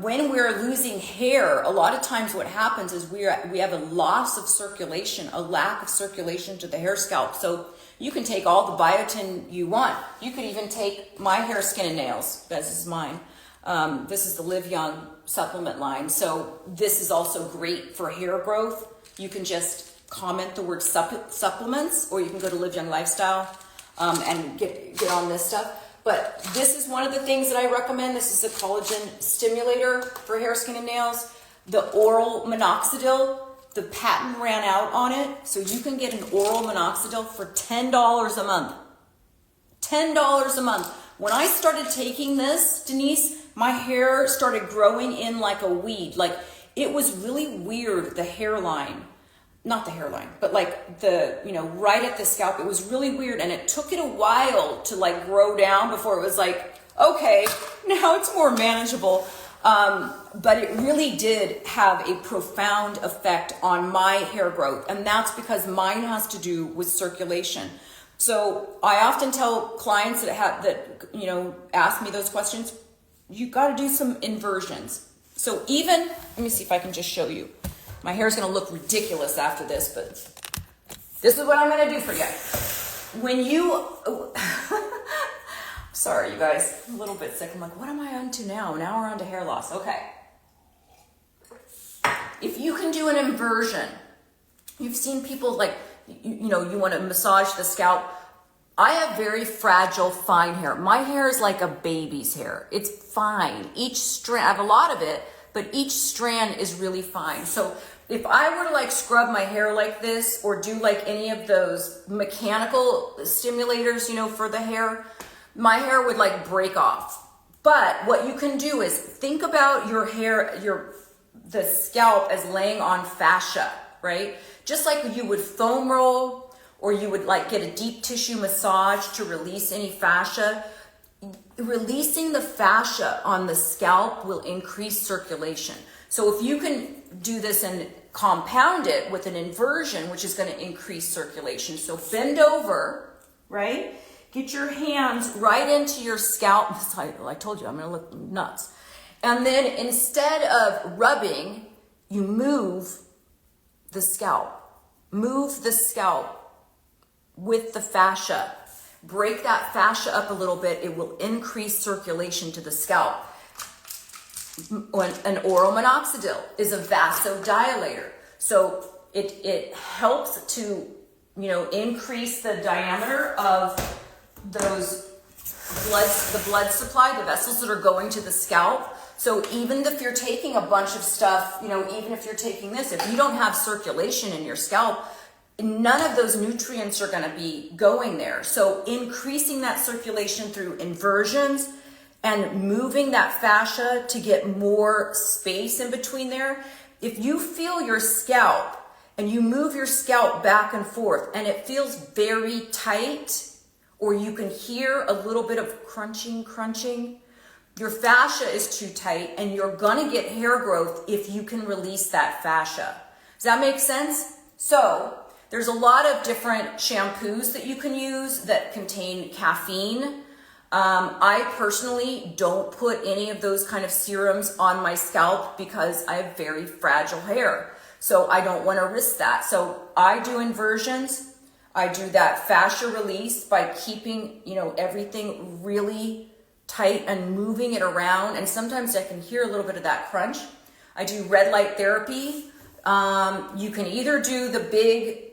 when we're losing hair, a lot of times what happens is we have a loss of circulation, a lack of circulation to the hair scalp. So you can take all the biotin you want. You could even take my hair, skin, and nails. This is mine. This is the Live Young supplement line. So this is also great for hair growth. You can just comment the word supplements, or you can go to Live Young Lifestyle and get on this stuff. But this is one of the things that I recommend. This is a collagen stimulator for hair, skin, and nails. The oral minoxidil, the patent ran out on it, so you can get an oral minoxidil for $10 a month. $10 a month. When I started taking this, Denise, my hair started growing in like a weed. Like, it was really weird, the hairline. Not the hairline, but like right at the scalp. It was really weird, and it took it a while to like grow down before it was like, okay, now it's more manageable. But it really did have a profound effect on my hair growth, and that's because mine has to do with circulation. So I often tell clients that ask me those questions, you got to do some inversions. So even, let me see if I can just show you. My hair is going to look ridiculous after this, but this is what I'm going to do for you. When you, sorry, you guys, I'm a little bit sick. I'm like, what am I on to now? Now we're on to hair loss. Okay. If you can do an inversion, you've seen people like, you want to massage the scalp. I have very fragile, fine hair. My hair is like a baby's hair. It's fine. Each strand, I have a lot of it, but each strand is really fine. So if I were to like scrub my hair like this, or do like any of those mechanical stimulators, for the hair, my hair would like break off. But what you can do is think about your hair, the scalp as laying on fascia, right? Just like you would foam roll, or you would like get a deep tissue massage to release any fascia. Releasing the fascia on the scalp will increase circulation. So if you can do this and compound it with an inversion, which is going to increase circulation. So bend over, right? Get your hands right into your scalp. I told you, I'm going to look nuts. And then instead of rubbing, you move the scalp. Move the scalp with the fascia. Break that fascia up a little bit. It will increase circulation to the scalp. An oral minoxidil is a vasodilator. So it helps to, increase the diameter of the blood supply, the vessels that are going to the scalp. So even if you're taking a bunch of stuff, even if you're taking this, if you don't have circulation in your scalp, none of those nutrients are going to be going there. So increasing that circulation through inversions and moving that fascia to get more space in between there. If you feel your scalp and you move your scalp back and forth and it feels very tight, or you can hear a little bit of crunching, your fascia is too tight, and you're going to get hair growth if you can release that fascia. Does that make sense? So there's a lot of different shampoos that you can use that contain caffeine. I personally don't put any of those kind of serums on my scalp because I have very fragile hair. So I don't want to risk that. So I do inversions. I do that fascia release by keeping, everything really tight and moving it around. And sometimes I can hear a little bit of that crunch. I do red light therapy. You can either do the big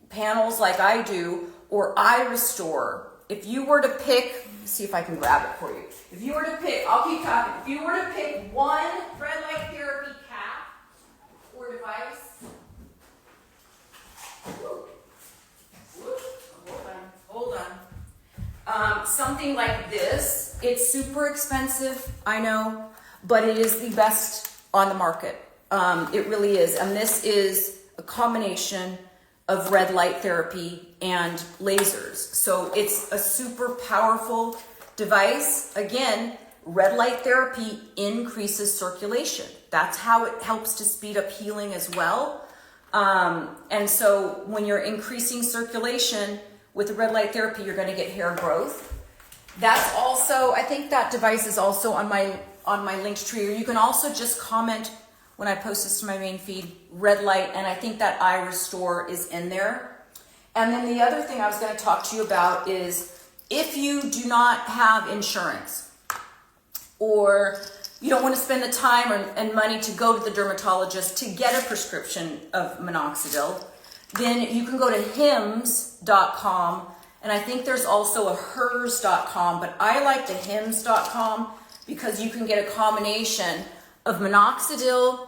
panels like I do, or I restore, if you were to pick, let's see if I can grab it for you. If you were to pick, I'll keep talking. If you were to pick one red light therapy cap or device, hold on. Something like this, it's super expensive, I know, but it is the best on the market. It really is. And this is a combination of red light therapy and lasers. So it's a super powerful device. Again, red light therapy increases circulation. That's how it helps to speed up healing as well. And so when you're increasing circulation with the red light therapy, you're going to get hair growth. That's also, I think that device is also on my Linktree, or you can also just comment when I post this to my main feed, red light, and I think that eye restore is in there. And then the other thing I was going to talk to you about is if you do not have insurance, or you don't want to spend the time and money to go to the dermatologist to get a prescription of minoxidil, then you can go to hims.com, and I think there's also a hers.com, but I like the hims.com because you can get a combination of minoxidil,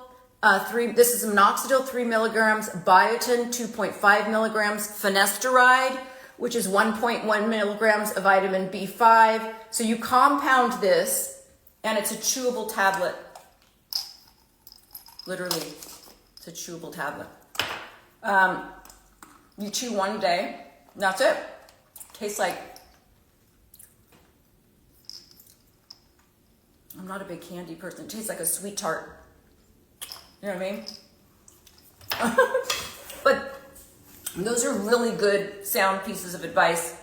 this is minoxidil 3 milligrams, biotin 2.5 milligrams, finasteride, which is 1.1 milligrams of vitamin B5. So you compound this, and it's a chewable tablet. Literally, it's a chewable tablet. You chew one day, and that's it. Tastes like, I'm not a big candy person. It tastes like a sweet tart. You know what I mean? But those are really good sound pieces of advice.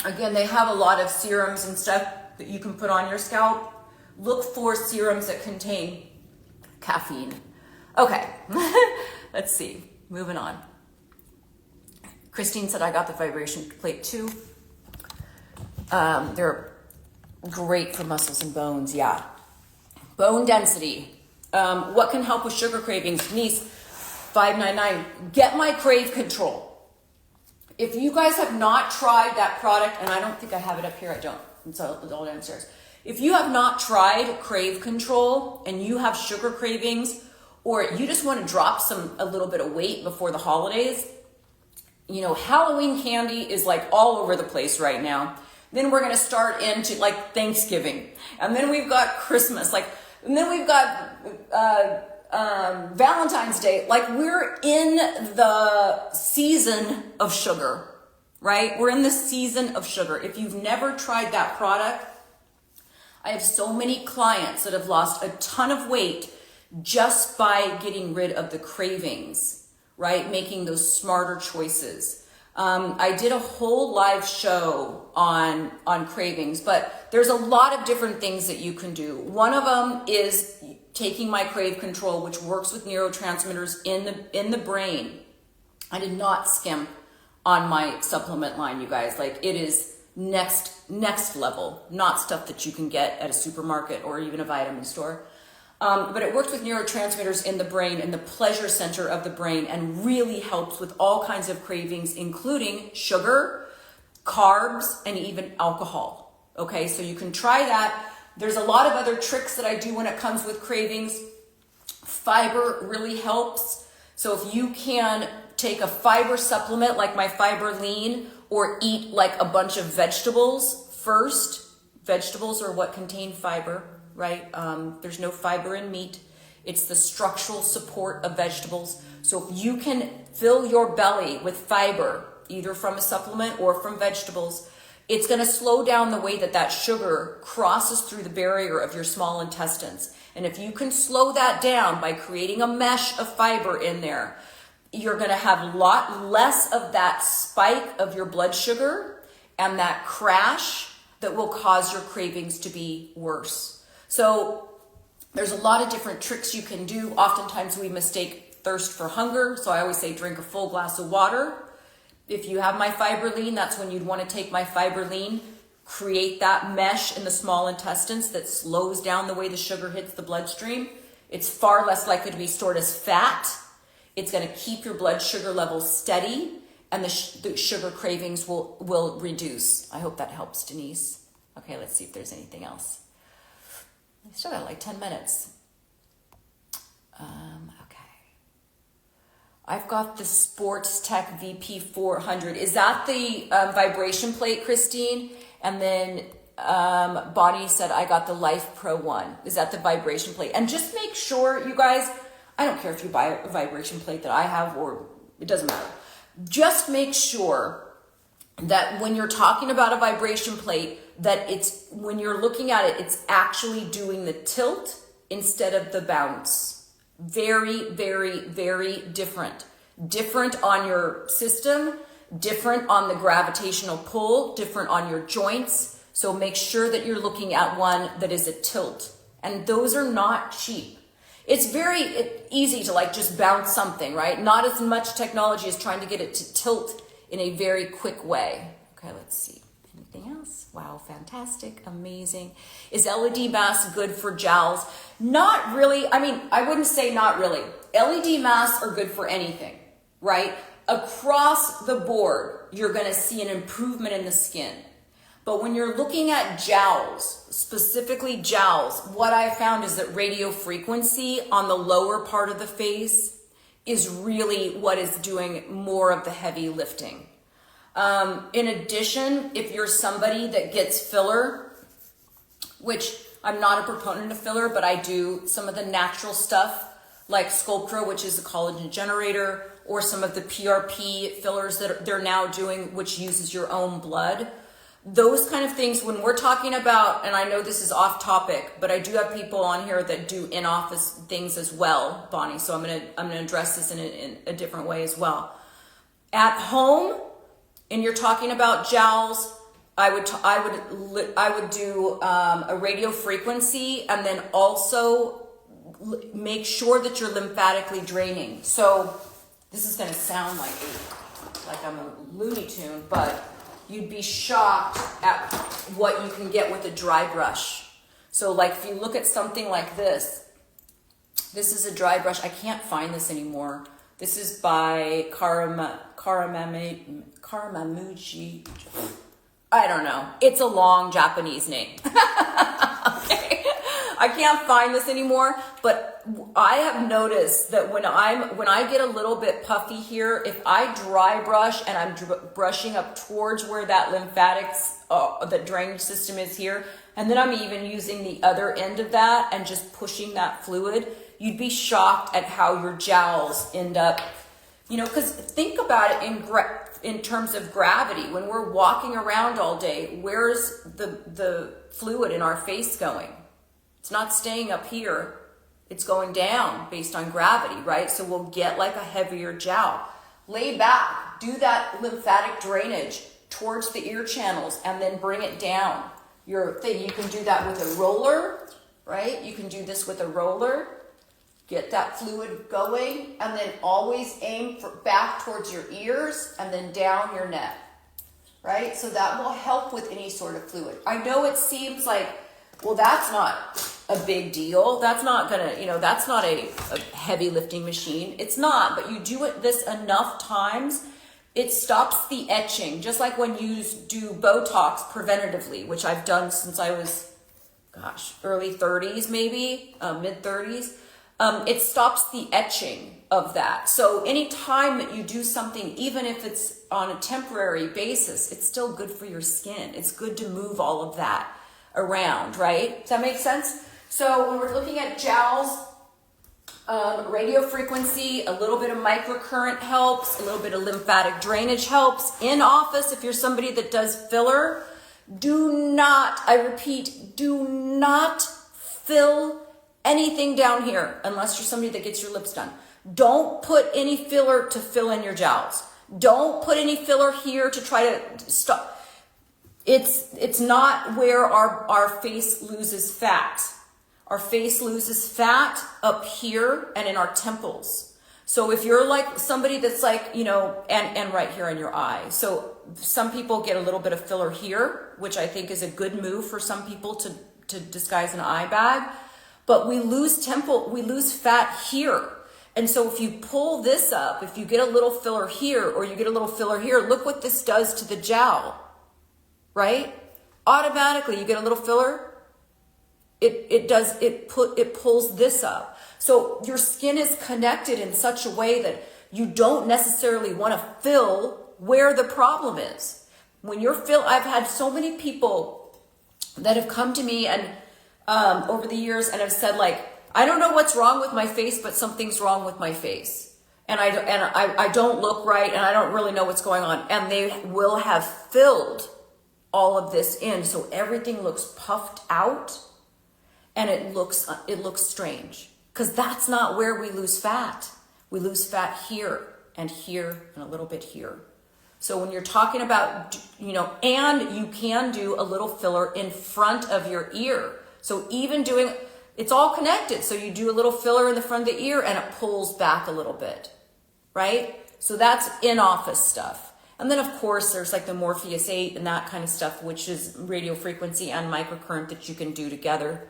Again, they have a lot of serums and stuff that you can put on your scalp. Look for serums that contain caffeine. Okay, let's see. Moving on. Christine said I got the vibration plate too. They're great for muscles and bones, yeah. Bone density. What can help with sugar cravings? Denise, 599. Get my Crave Control. If you guys have not tried that product, and I don't think I have it up here, I don't. It's all downstairs. If you have not tried Crave Control and you have sugar cravings, or you just want to drop a little bit of weight before the holidays, you know, Halloween candy is like all over the place right now. Then we're going to start into like Thanksgiving. And then we've got Christmas. And then we've got Valentine's Day. Like, we're in the season of sugar, right? We're in the season of sugar. If you've never tried that product, I have so many clients that have lost a ton of weight just by getting rid of the cravings, right? Making those smarter choices. I did a whole live show on cravings, but there's a lot of different things that you can do. One of them is taking my Crave Control, which works with neurotransmitters in the brain. I did not skimp on my supplement line, you guys. Like, it is next level, not stuff that you can get at a supermarket or even a vitamin store. But it works with neurotransmitters in the brain and the pleasure center of the brain, and really helps with all kinds of cravings, including sugar, carbs, and even alcohol. Okay, so you can try that. There's a lot of other tricks that I do when it comes with cravings. Fiber really helps. So if you can take a fiber supplement like my Fiber Lean, or eat like a bunch of vegetables first. Vegetables are what contain fiber, right? There's no fiber in meat. It's the structural support of vegetables. So if you can fill your belly with fiber, either from a supplement or from vegetables, it's going to slow down the way that sugar crosses through the barrier of your small intestines. And if you can slow that down by creating a mesh of fiber in there, you're going to have a lot less of that spike of your blood sugar and that crash that will cause your cravings to be worse. So there's a lot of different tricks you can do. Oftentimes we mistake thirst for hunger. So I always say drink a full glass of water. If you have my Fiber Lean, that's when you'd want to take my Fiber Lean, create that mesh in the small intestines that slows down the way the sugar hits the bloodstream. It's far less likely to be stored as fat. It's going to keep your blood sugar levels steady, and the sugar cravings will reduce. I hope that helps, Denise. Okay, let's see if there's anything else. I still got like 10 minutes. Okay. I've got the Sports Tech VP 400. Is that the vibration plate, Christine? And then Bonnie said, I got the Life Pro 1. Is that the vibration plate? And just make sure, you guys, I don't care if you buy a vibration plate that I have, or it doesn't matter. Just make sure that when you're talking about a vibration plate, that it's, when you're looking at it, it's actually doing the tilt instead of the bounce. Very, very, very different. Different on your system, different on the gravitational pull, different on your joints. So make sure that you're looking at one that is a tilt. And those are not cheap. It's very easy to like just bounce something, right? Not as much technology as trying to get it to tilt in a very quick way. Okay, let's see. Anything else? Wow, fantastic, amazing. Is LED masks good for jowls? Not really. I mean, I wouldn't say not really. LED masks are good for anything, right? Across the board, you're going to see an improvement in the skin. But when you're looking at jowls, specifically jowls, what I found is that radio frequency on the lower part of the face is really what is doing more of the heavy lifting. In addition, if you're somebody that gets filler, which I'm not a proponent of filler, but I do some of the natural stuff like Sculptra, which is a collagen generator, or some of the PRP fillers that they're now doing, which uses your own blood. Those kind of things, when we're talking about, and I know this is off topic, but I do have people on here that do in-office things as well, Bonnie, so I'm gonna address this in a different way as well. At home, and you're talking about jowls, I would do a radio frequency, and then also make sure that you're lymphatically draining. So this is gonna sound like I'm a Looney Tune, but you'd be shocked at what you can get with a dry brush. So like if you look at something like this is a dry brush. I can't find this anymore. This is by Karamamuji. I don't know. It's a long Japanese name. Okay. I can't find this anymore, but I have noticed that when I get a little bit puffy here, if I dry brush and I'm brushing up towards where that lymphatics, the drainage system is here, and then I'm even using the other end of that and just pushing that fluid, you'd be shocked at how your jowls end up, because think about it in terms of gravity. When we're walking around all day, where's the fluid in our face going? It's not staying up here. It's going down based on gravity, right? So we'll get like a heavier jowl. Lay back, do that lymphatic drainage towards the ear channels and then bring it down your thing. You can do that with a roller, right? You can do this with a roller. Get that fluid going and then always aim back towards your ears and then down your neck, right? So that will help with any sort of fluid. I know it seems like, well, that's not a big deal. That's not gonna, that's not a heavy lifting machine. It's not, but you do this enough times, it stops the etching. Just like when you do Botox preventatively, which I've done since I was, early 30s, maybe, mid 30s. It stops the etching of that. So anytime that you do something, even if it's on a temporary basis, it's still good for your skin. It's good to move all of that around, right? Does that make sense? So when we're looking at jowls, radio frequency, a little bit of microcurrent helps, a little bit of lymphatic drainage helps. In office, if you're somebody that does filler, do not fill anything down here unless you're somebody that gets your lips done. Don't put any filler to fill in your jowls. Don't put any filler here to try to stop. It's not where our face loses fat. Our face loses fat up here and in our temples. So if you're like somebody that's like, and right here in your eye. So some people get a little bit of filler here, which I think is a good move for some people to disguise an eye bag. But we lose fat here. And so if you pull this up, if you get a little filler here or you get a little filler here, look what this does to the jowl, right? Automatically you get a little filler. It pulls this up. So your skin is connected in such a way that you don't necessarily want to fill where the problem is. When you're I've had so many people that have come to me and over the years and have said like, I don't know what's wrong with my face, but something's wrong with my face. And I don't look right and I don't really know what's going on. And they will have filled all of this in. So everything looks puffed out and it looks strange, because that's not where we lose fat. We lose fat here and a little bit here. So when you're talking about, and you can do a little filler in front of your ear. So even it's all connected. So you do a little filler in the front of the ear and it pulls back a little bit, right? So that's in-office stuff. And then of course there's like the Morpheus 8 and that kind of stuff, which is radio frequency and microcurrent that you can do together.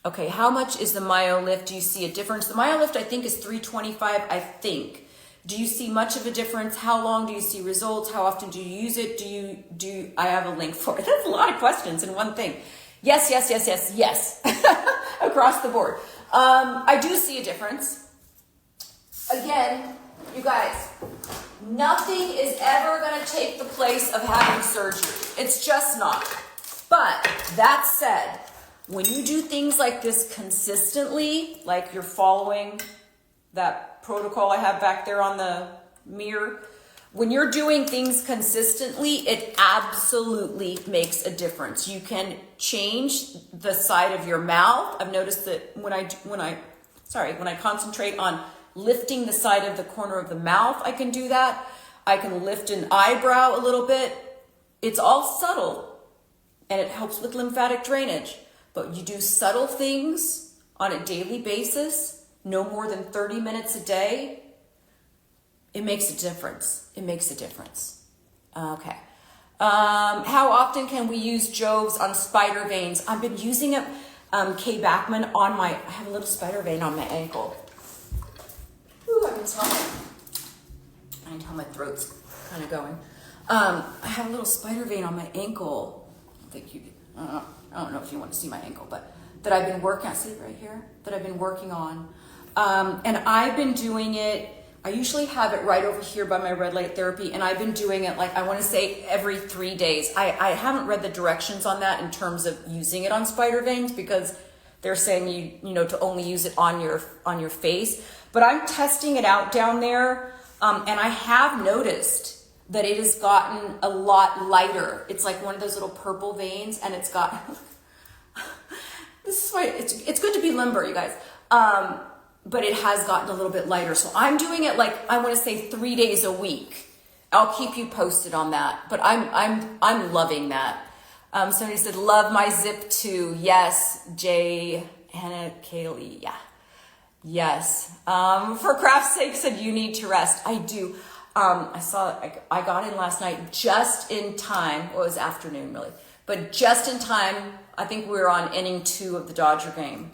Okay, how much is the MyoLift? Do you see a difference? The MyoLift I think is $325, I think. Do you see much of a difference? How long do you see results? How often do you use it? I have a link for it. That's a lot of questions in one thing. Yes. Across the board. I do see a difference. Again, you guys, nothing is ever going to take the place of having surgery. It's just not. But that said, when you do things like this consistently, like you're following that protocol I have back there on the mirror, when you're doing things consistently, it absolutely makes a difference. You can change the side of your mouth. I've noticed that when I concentrate on lifting the side of the corner of the mouth, I can do that. I can lift an eyebrow a little bit. It's all subtle and it helps with lymphatic drainage. But you do subtle things on a daily basis, no more than 30 minutes a day, it makes a difference. It makes a difference. Okay. How often can we use Jove's on spider veins? I've been using it, Kay Backman, I have a little spider vein on my ankle. Ooh, I can tell my throat's kind of going. I have a little spider vein on my ankle. I don't know if you want to see my ankle, but that I've been working on, see right here, that I've been working on. And I've been doing it, I usually have it right over here by my red light therapy, and I've been doing it like, I want to say every 3 days. I haven't read the directions on that in terms of using it on spider veins, because they're saying to only use it on your face. But I'm testing it out down there, and I have noticed that it has gotten a lot lighter. It's like one of those little purple veins, and it's got, this is why it's good to be limber, you guys. But it has gotten a little bit lighter. So I'm doing it like, I want to say 3 days a week. I'll keep you posted on that, but I'm loving that. Somebody said, love my zip too. Yes, Jay, Hannah, Kaylee, yeah. Yes. For craft's sake said you need to rest. I do. I got in last night just in time. Well, it was afternoon really, but just in time. I think we were on inning 2 of the Dodger game.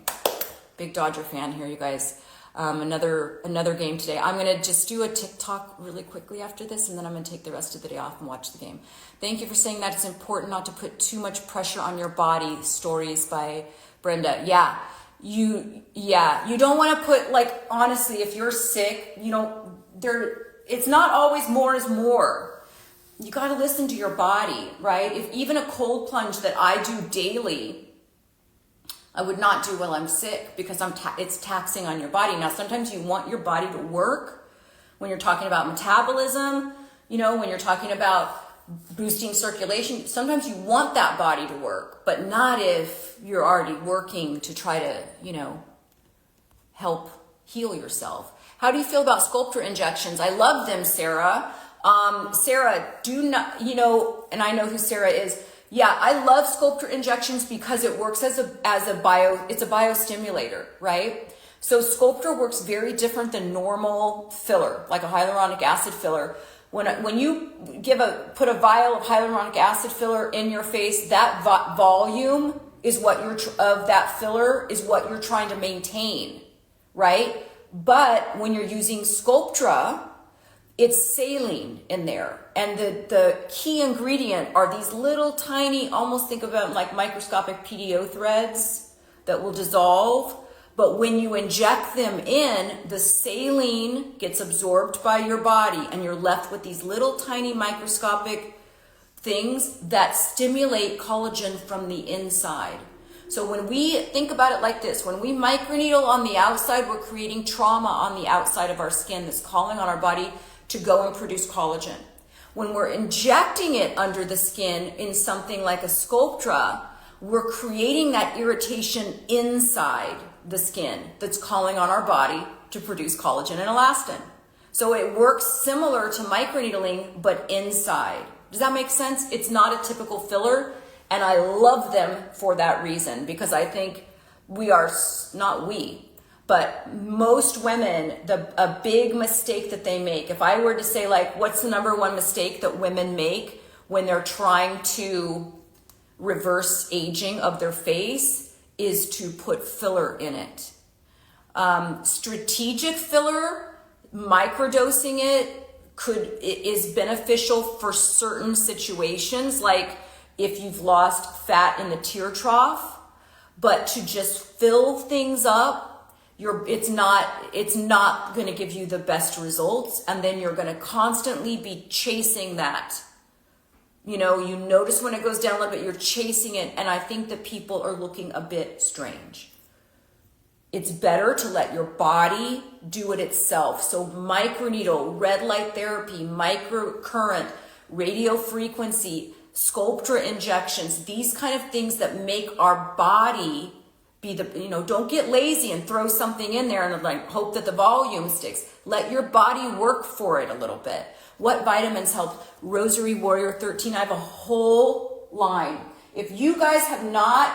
Big Dodger fan here, you guys. Another game today. I'm going to just do a TikTok really quickly after this, and then I'm going to take the rest of the day off and watch the game. Thank you for saying that. It's important not to put too much pressure on your body. Stories by Brenda. Yeah. You don't want to put, like, honestly, if you're sick, it's not always more is more. You got to listen to your body, right? If even a cold plunge that I do daily, I would not do while I'm sick, because it's taxing on your body. Now, sometimes you want your body to work when you're talking about metabolism, when you're talking about boosting circulation. Sometimes you want that body to work, but not if you're already working to try to, help heal yourself. How do you feel about Sculptra injections? I love them, Sarah. Sarah, do not, and I know who Sarah is. Yeah, I love Sculptra injections because it works it's a biostimulator, right? So Sculptra works very different than normal filler, like a hyaluronic acid filler. When you put a vial of hyaluronic acid filler in your face, that volume is of that filler is what you're trying to maintain, right? But when you're using Sculptra, it's saline in there. And the key ingredient are these little tiny, almost think of them like microscopic PDO threads that will dissolve. But when you inject them in, the saline gets absorbed by your body and you're left with these little tiny microscopic things that stimulate collagen from the inside. So when we think about it like this, when we microneedle on the outside, we're creating trauma on the outside of our skin that's calling on our body to go and produce collagen. When we're injecting it under the skin in something like a Sculptra, we're creating that irritation inside the skin that's calling on our body to produce collagen and elastin. So it works similar to microneedling, but inside. Does that make sense? It's not a typical filler, and I love them for that reason, because I think but most women, a big mistake that they make, if I were to say like, what's the number one mistake that women make when they're trying to reverse aging of their face, is to put filler in it. Strategic filler, microdosing it is beneficial for certain situations, like if you've lost fat in the tear trough, but to just fill things up, it's not going to give you the best results, and then you're going to constantly be chasing that. You notice when it goes down a little bit, you're chasing it, and I think that people are looking a bit strange. It's better to let your body do it itself. So microneedle, red light therapy, microcurrent, radio frequency, Sculptra injections, these kind of things that make our body be don't get lazy and throw something in there and like hope that the volume sticks. Let your body work for it a little bit. What vitamins help? Rosary Warrior 13. I have a whole line. If you guys have not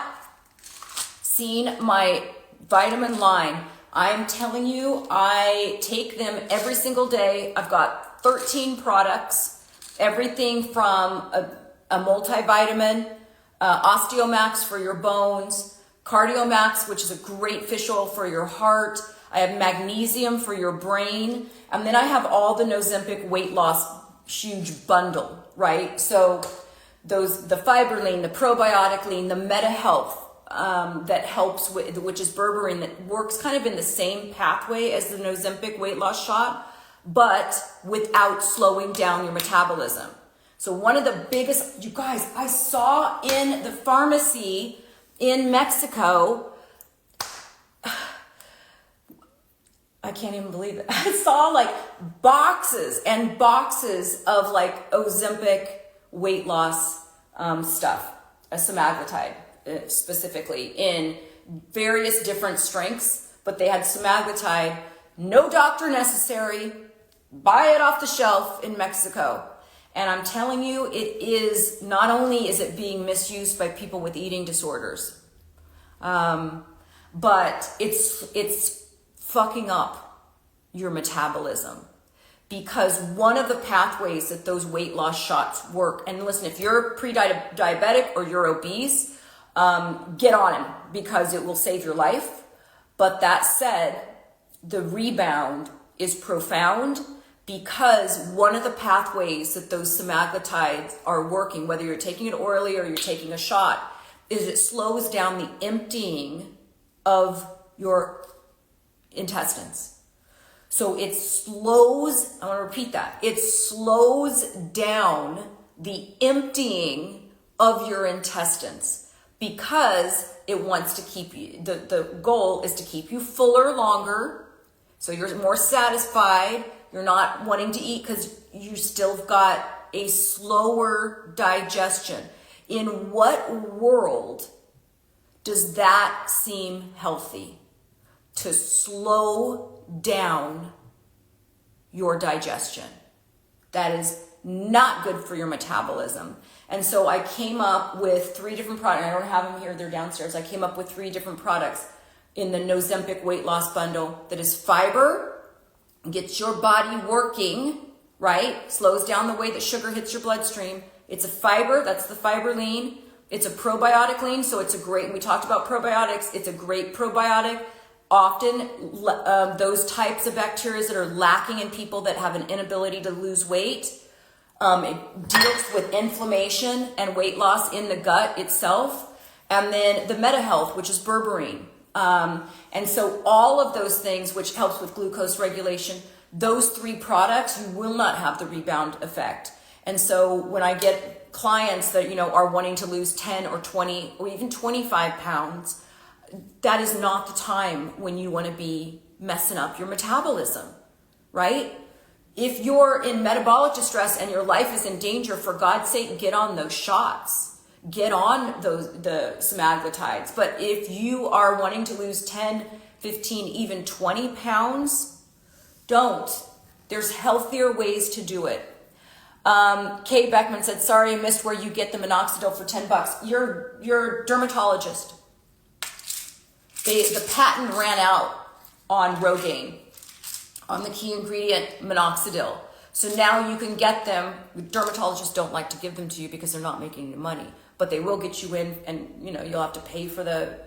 seen my vitamin line, I'm telling you, I take them every single day. I've got 13 products, everything from a multivitamin, Osteomax for your bones, Cardiomax, which is a great fish oil for your heart. I have magnesium for your brain. And then I have all the Nozempic weight loss huge bundle, right? So the Fiberline, the Probiotic Lean, the Meta Health that helps with, which is berberine, that works kind of in the same pathway as the Nozempic weight loss shot, but without slowing down your metabolism. So one of the biggest, you guys, I saw in the pharmacy in Mexico, I can't even believe it. I saw like boxes and boxes of like Ozempic weight loss stuff, a semaglutide specifically, in various different strengths, but they had semaglutide, no doctor necessary, buy it off the shelf in Mexico. And I'm telling you, it is, not only is it being misused by people with eating disorders, but it's fucking up your metabolism, because one of the pathways that those weight loss shots work, and listen, if you're pre-diabetic or you're obese, get on them, because it will save your life. But that said, the rebound is profound, because one of the pathways that those semaglutides are working, whether you're taking it orally or you're taking a shot, is it slows down the emptying of your intestines. So it slows, I want to repeat that, it slows down the emptying of your intestines, because it wants to keep you, the goal is to keep you fuller longer, so you're more satisfied. You're not wanting to eat because you still got a slower digestion. In what world does that seem healthy? To slow down your digestion. That is not good for your metabolism. And so I came up with 3 different products. I don't have them here, they're downstairs. I came up with 3 different products in the Nozempic weight loss bundle that is fiber, gets your body working, right? Slows down the way that sugar hits your bloodstream. It's a fiber, that's the fiber lean. It's a probiotic lean, so it's a great, we talked about probiotics, it's a great probiotic. often those types of bacteria that are lacking in people that have an inability to lose weight. It deals with inflammation and weight loss in the gut itself. And then the MetaHealth, which is berberine. And so all of those things, which helps with glucose regulation, those 3 products, you will not have the rebound effect. And so when I get clients that, are wanting to lose 10 or 20 or even 25 pounds, that is not the time when you want to be messing up your metabolism, right? If you're in metabolic distress and your life is in danger, for God's sake, get on those shots. Get on the semaglutides. But if you are wanting to lose 10, 15, even 20 pounds, don't. There's healthier ways to do it. Kay Beckman said, sorry, I missed where you get the minoxidil for $10. You're a dermatologist. The patent ran out on Rogaine, on the key ingredient minoxidil. So now you can get them. Dermatologists don't like to give them to you because they're not making any money, but they will get you in, and you'll have to pay for the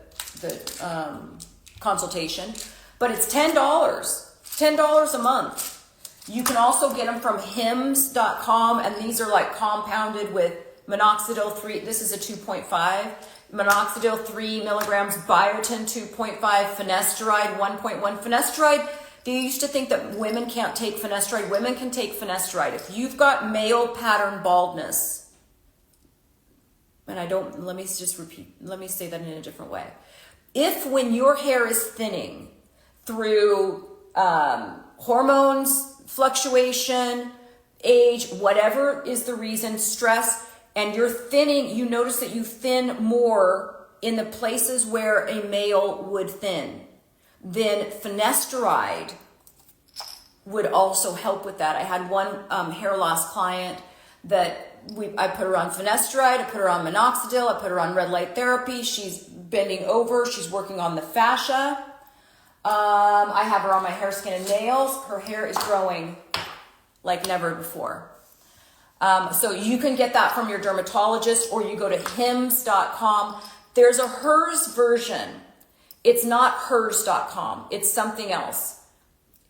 consultation. But it's $10 a month. You can also get them from hims.com, and these are like compounded with minoxidil 3. This is a 2.5. Minoxidil 3 milligrams, biotin 2.5, finasteride 1.1. Finasteride, they used to think that women can't take finasteride. Women can take finasteride. If you've got male pattern baldness, and let me say that in a different way. If when your hair is thinning through hormones, fluctuation, age, whatever is the reason, stress, and you're thinning, you notice that you thin more in the places where a male would thin, then finasteride would also help with that. I had one hair loss client that I put her on finasteride, I put her on minoxidil, I put her on red light therapy. She's bending over, she's working on the fascia. I have her on my hair, skin, and nails. Her hair is growing like never before. So you can get that from your dermatologist, or you go to hims.com. There's a hers version. It's not hers.com. It's something else.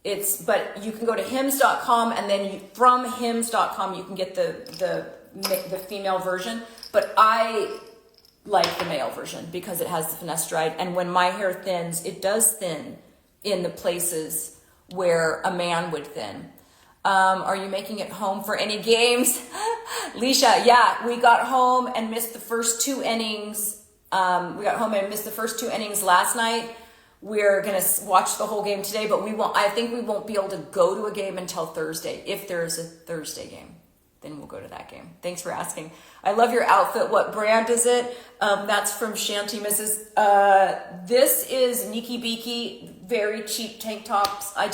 But you can go to hims.com, and then from hims.com you can get the female version. But I like the male version because it has the finasteride. And when my hair thins, it does thin in the places where a man would thin. Are you making it home for any games? Leisha, yeah, we got home and missed the first 2 innings. Last night. We're going to watch the whole game today, but I think we won't be able to go to a game until Thursday. If there's a Thursday game, then we'll go to that game. Thanks for asking. I love your outfit. What brand is it? That's from Shanty Mrs. This is Niki Biki, very cheap tank tops. I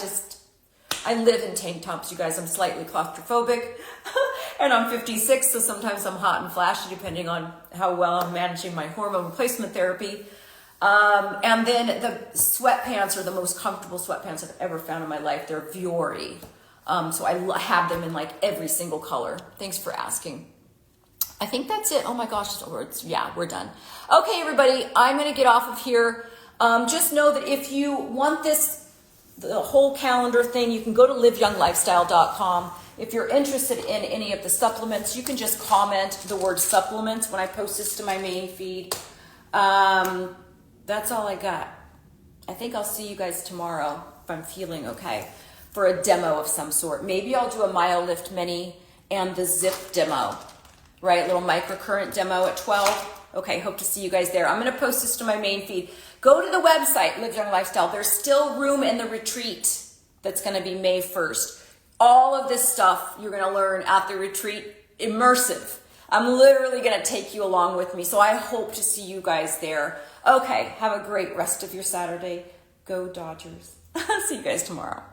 live in tank tops, you guys. I'm slightly claustrophobic and I'm 56, so sometimes I'm hot and flashy depending on how well I'm managing my hormone replacement therapy. And then the sweatpants are the most comfortable sweatpants I've ever found in my life. They're Vuori. So I have them in like every single color. Thanks for asking. I think that's it. Oh my gosh, we're done. Okay, everybody, I'm going to get off of here. Just know that if you want the whole calendar thing, you can go to liveyounglifestyle.com. If you're interested in any of the supplements, you can just comment the word supplements when I post this to my main feed. That's all I got. I think I'll see you guys tomorrow if I'm feeling okay for a demo of some sort. Maybe I'll do a MyoLift Mini and the Zip demo, right? Little microcurrent demo at 12. Okay, hope to see you guys there. I'm going to post this to my main feed. Go to the website, Live Young Lifestyle. There's still room in the retreat that's going to be May 1st. All of this stuff you're going to learn at the retreat, immersive. I'm literally going to take you along with me, so I hope to see you guys there. Okay, have a great rest of your Saturday. Go Dodgers. See you guys tomorrow.